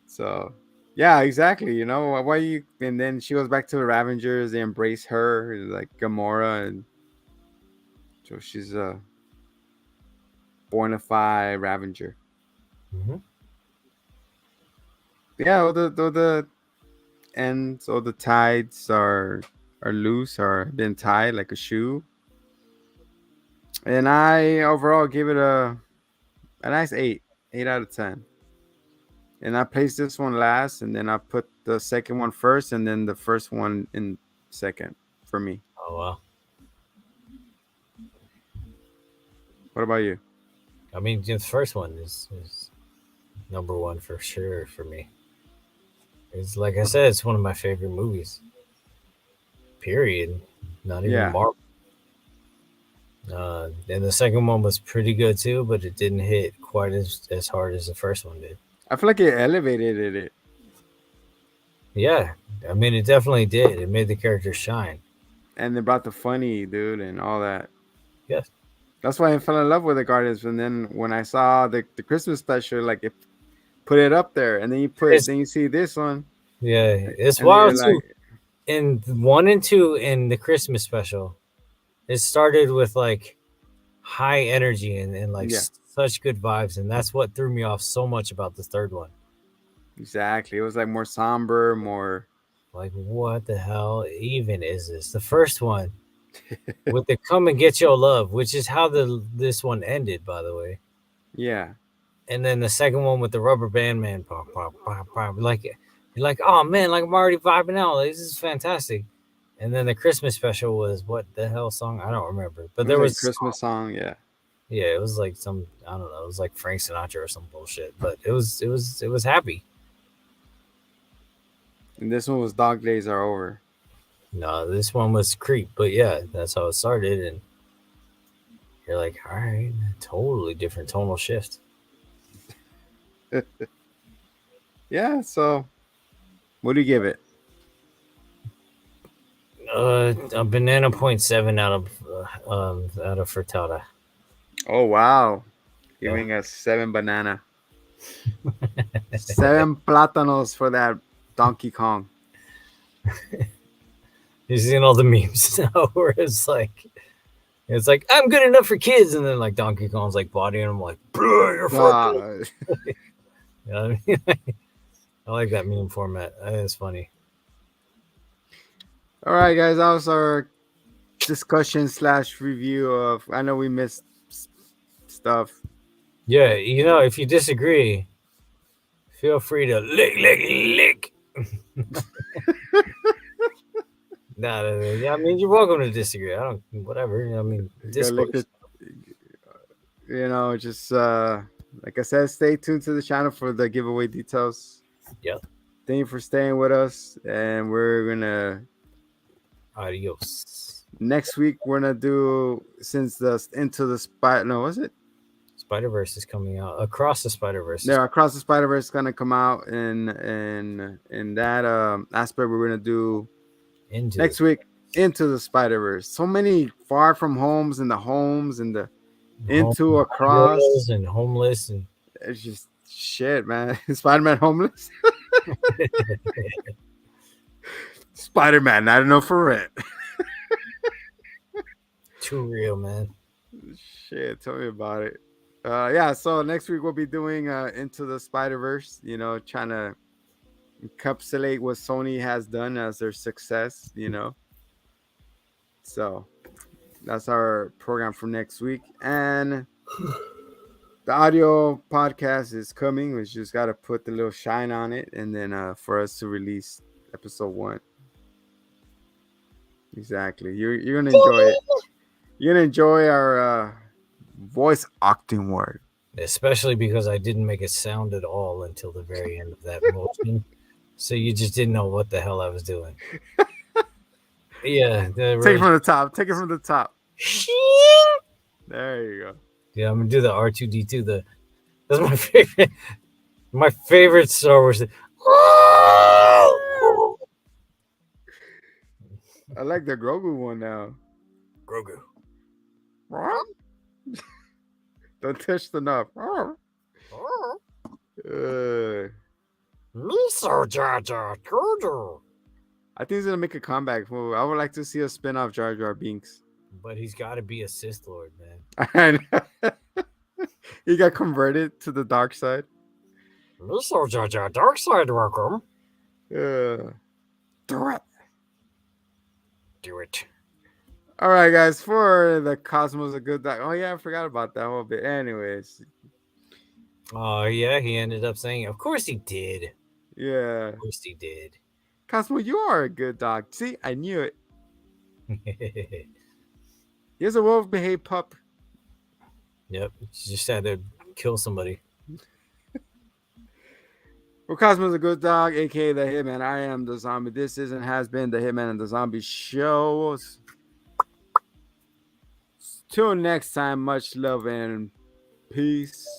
So, yeah, exactly. Why you? And then she goes back to the Ravengers. They embrace her, like Gamora, and so she's a bona fide Ravenger. Mm-hmm. Yeah, all the ends, all the tides are loose or been tied like a shoe. And I overall give it a nice 8 out of 10. And I placed this one last, and then I put the second one first, and then the first one in second for me. Oh well. What about you? I mean, the first one is number one for sure for me. It's like I said, it's one of my favorite movies. Period. Not even Yeah, Marvel. And the second one was pretty good too, but it didn't hit quite as hard as the first one did. I feel like it elevated it, Yeah, I mean, it definitely did. It made the character shine. and it brought the funny, dude, and all that. Yes, That's why I fell in love with the Guardians. And then when I saw the Christmas special, like it put it up there, and then it's you see this one, yeah, it's and then you're wild like, too. In 1 and 2 in the Christmas special, it started with like high energy and like yeah, such good vibes, and that's what threw me off so much about the third one. exactly. It was like more somber, more. Like, what the hell even is this? The first one with the "Come and Get Your Love," which is how this one ended, by the way. Yeah, And then the second one with the Rubber Band Man, pop, pop, pop, pop. Like you're like, oh man, like I'm already vibing out. Like, this is fantastic. And then the Christmas special was what the hell song? I don't remember, but it was there like a was Christmas song. Yeah, yeah, it was like some I don't know, it was like Frank Sinatra or some bullshit, but it was happy. and this one was Dog Days Are Over. No, this one was Creep, but yeah, that's how it started, and you're like, all right, totally different tonal shift. Yeah. So, what do you give it? A banana 0.7 out of frittata. Oh wow, Yeah. giving us 7 banana, 7 plátanos for that Donkey Kong. You've seen all the memes now where it's like I'm good enough for kids, and then like Donkey Kong's like bodying him like, you're fucking. You know what I mean? I like that meme format. It's funny. All right, guys. That was our discussion / review of. I know we missed stuff. Yeah, if you disagree, feel free to lick. Nah, yeah, I mean you're welcome to disagree. I don't, whatever. I mean, discourse. Just like I said, stay tuned to the channel for the giveaway details. Yep. Thank you for staying with us, and we're gonna Adios. next week we're gonna do since the Into the Spider. No, was it? Spider-Verse is coming out. Across the Spider-Verse. Yeah, Across the Spider-Verse is gonna come out, in that aspect we're gonna do next week. Into the Spider-Verse. So many Far From Homes and the homes and the Into Across and homeless and it's just shit, man. Spider-Man homeless. Spider-Man, not enough for rent. Too real, man. Shit, tell me about it. Yeah, so next week we'll be doing Into the Spider-Verse, trying to encapsulate what Sony has done as their success, So that's our program for next week. And the audio podcast is coming. We just got to put the little shine on it, and then for us to release episode 1. Exactly. You're gonna enjoy it. You're gonna enjoy our voice acting work. Especially because I didn't make it sound at all until the very end of that motion. So you just didn't know what the hell I was doing. Yeah. Take it from the top. Take it from the top. There you go. Yeah, I'm gonna do the R2D2. That's my favorite. My favorite Star Wars. I like the Grogu one now. Grogu. Don't touch the knob. Miso Jar Jar Grogu. I think he's gonna make a comeback. I would like to see a spin-off Jar Jar Binks. But he's got to be a Sith Lord, man. He got converted to the dark side. Miso Jar Jar Dark Side, welcome. Do it. Do it. All right, guys. For the Cosmos a good dog. Oh yeah, I forgot about that whole bit. Anyways. Oh yeah, he ended up saying, "Of course he did." Yeah. Of course he did. Cosmo, you are a good dog. See, I knew it. He's a well-behaved pup. Yep, just had to kill somebody. Well, Cosmo's a good dog, aka the Hitman. I am the zombie. This is and has been the Hitman and the Zombie Show. Till next time, much love and peace.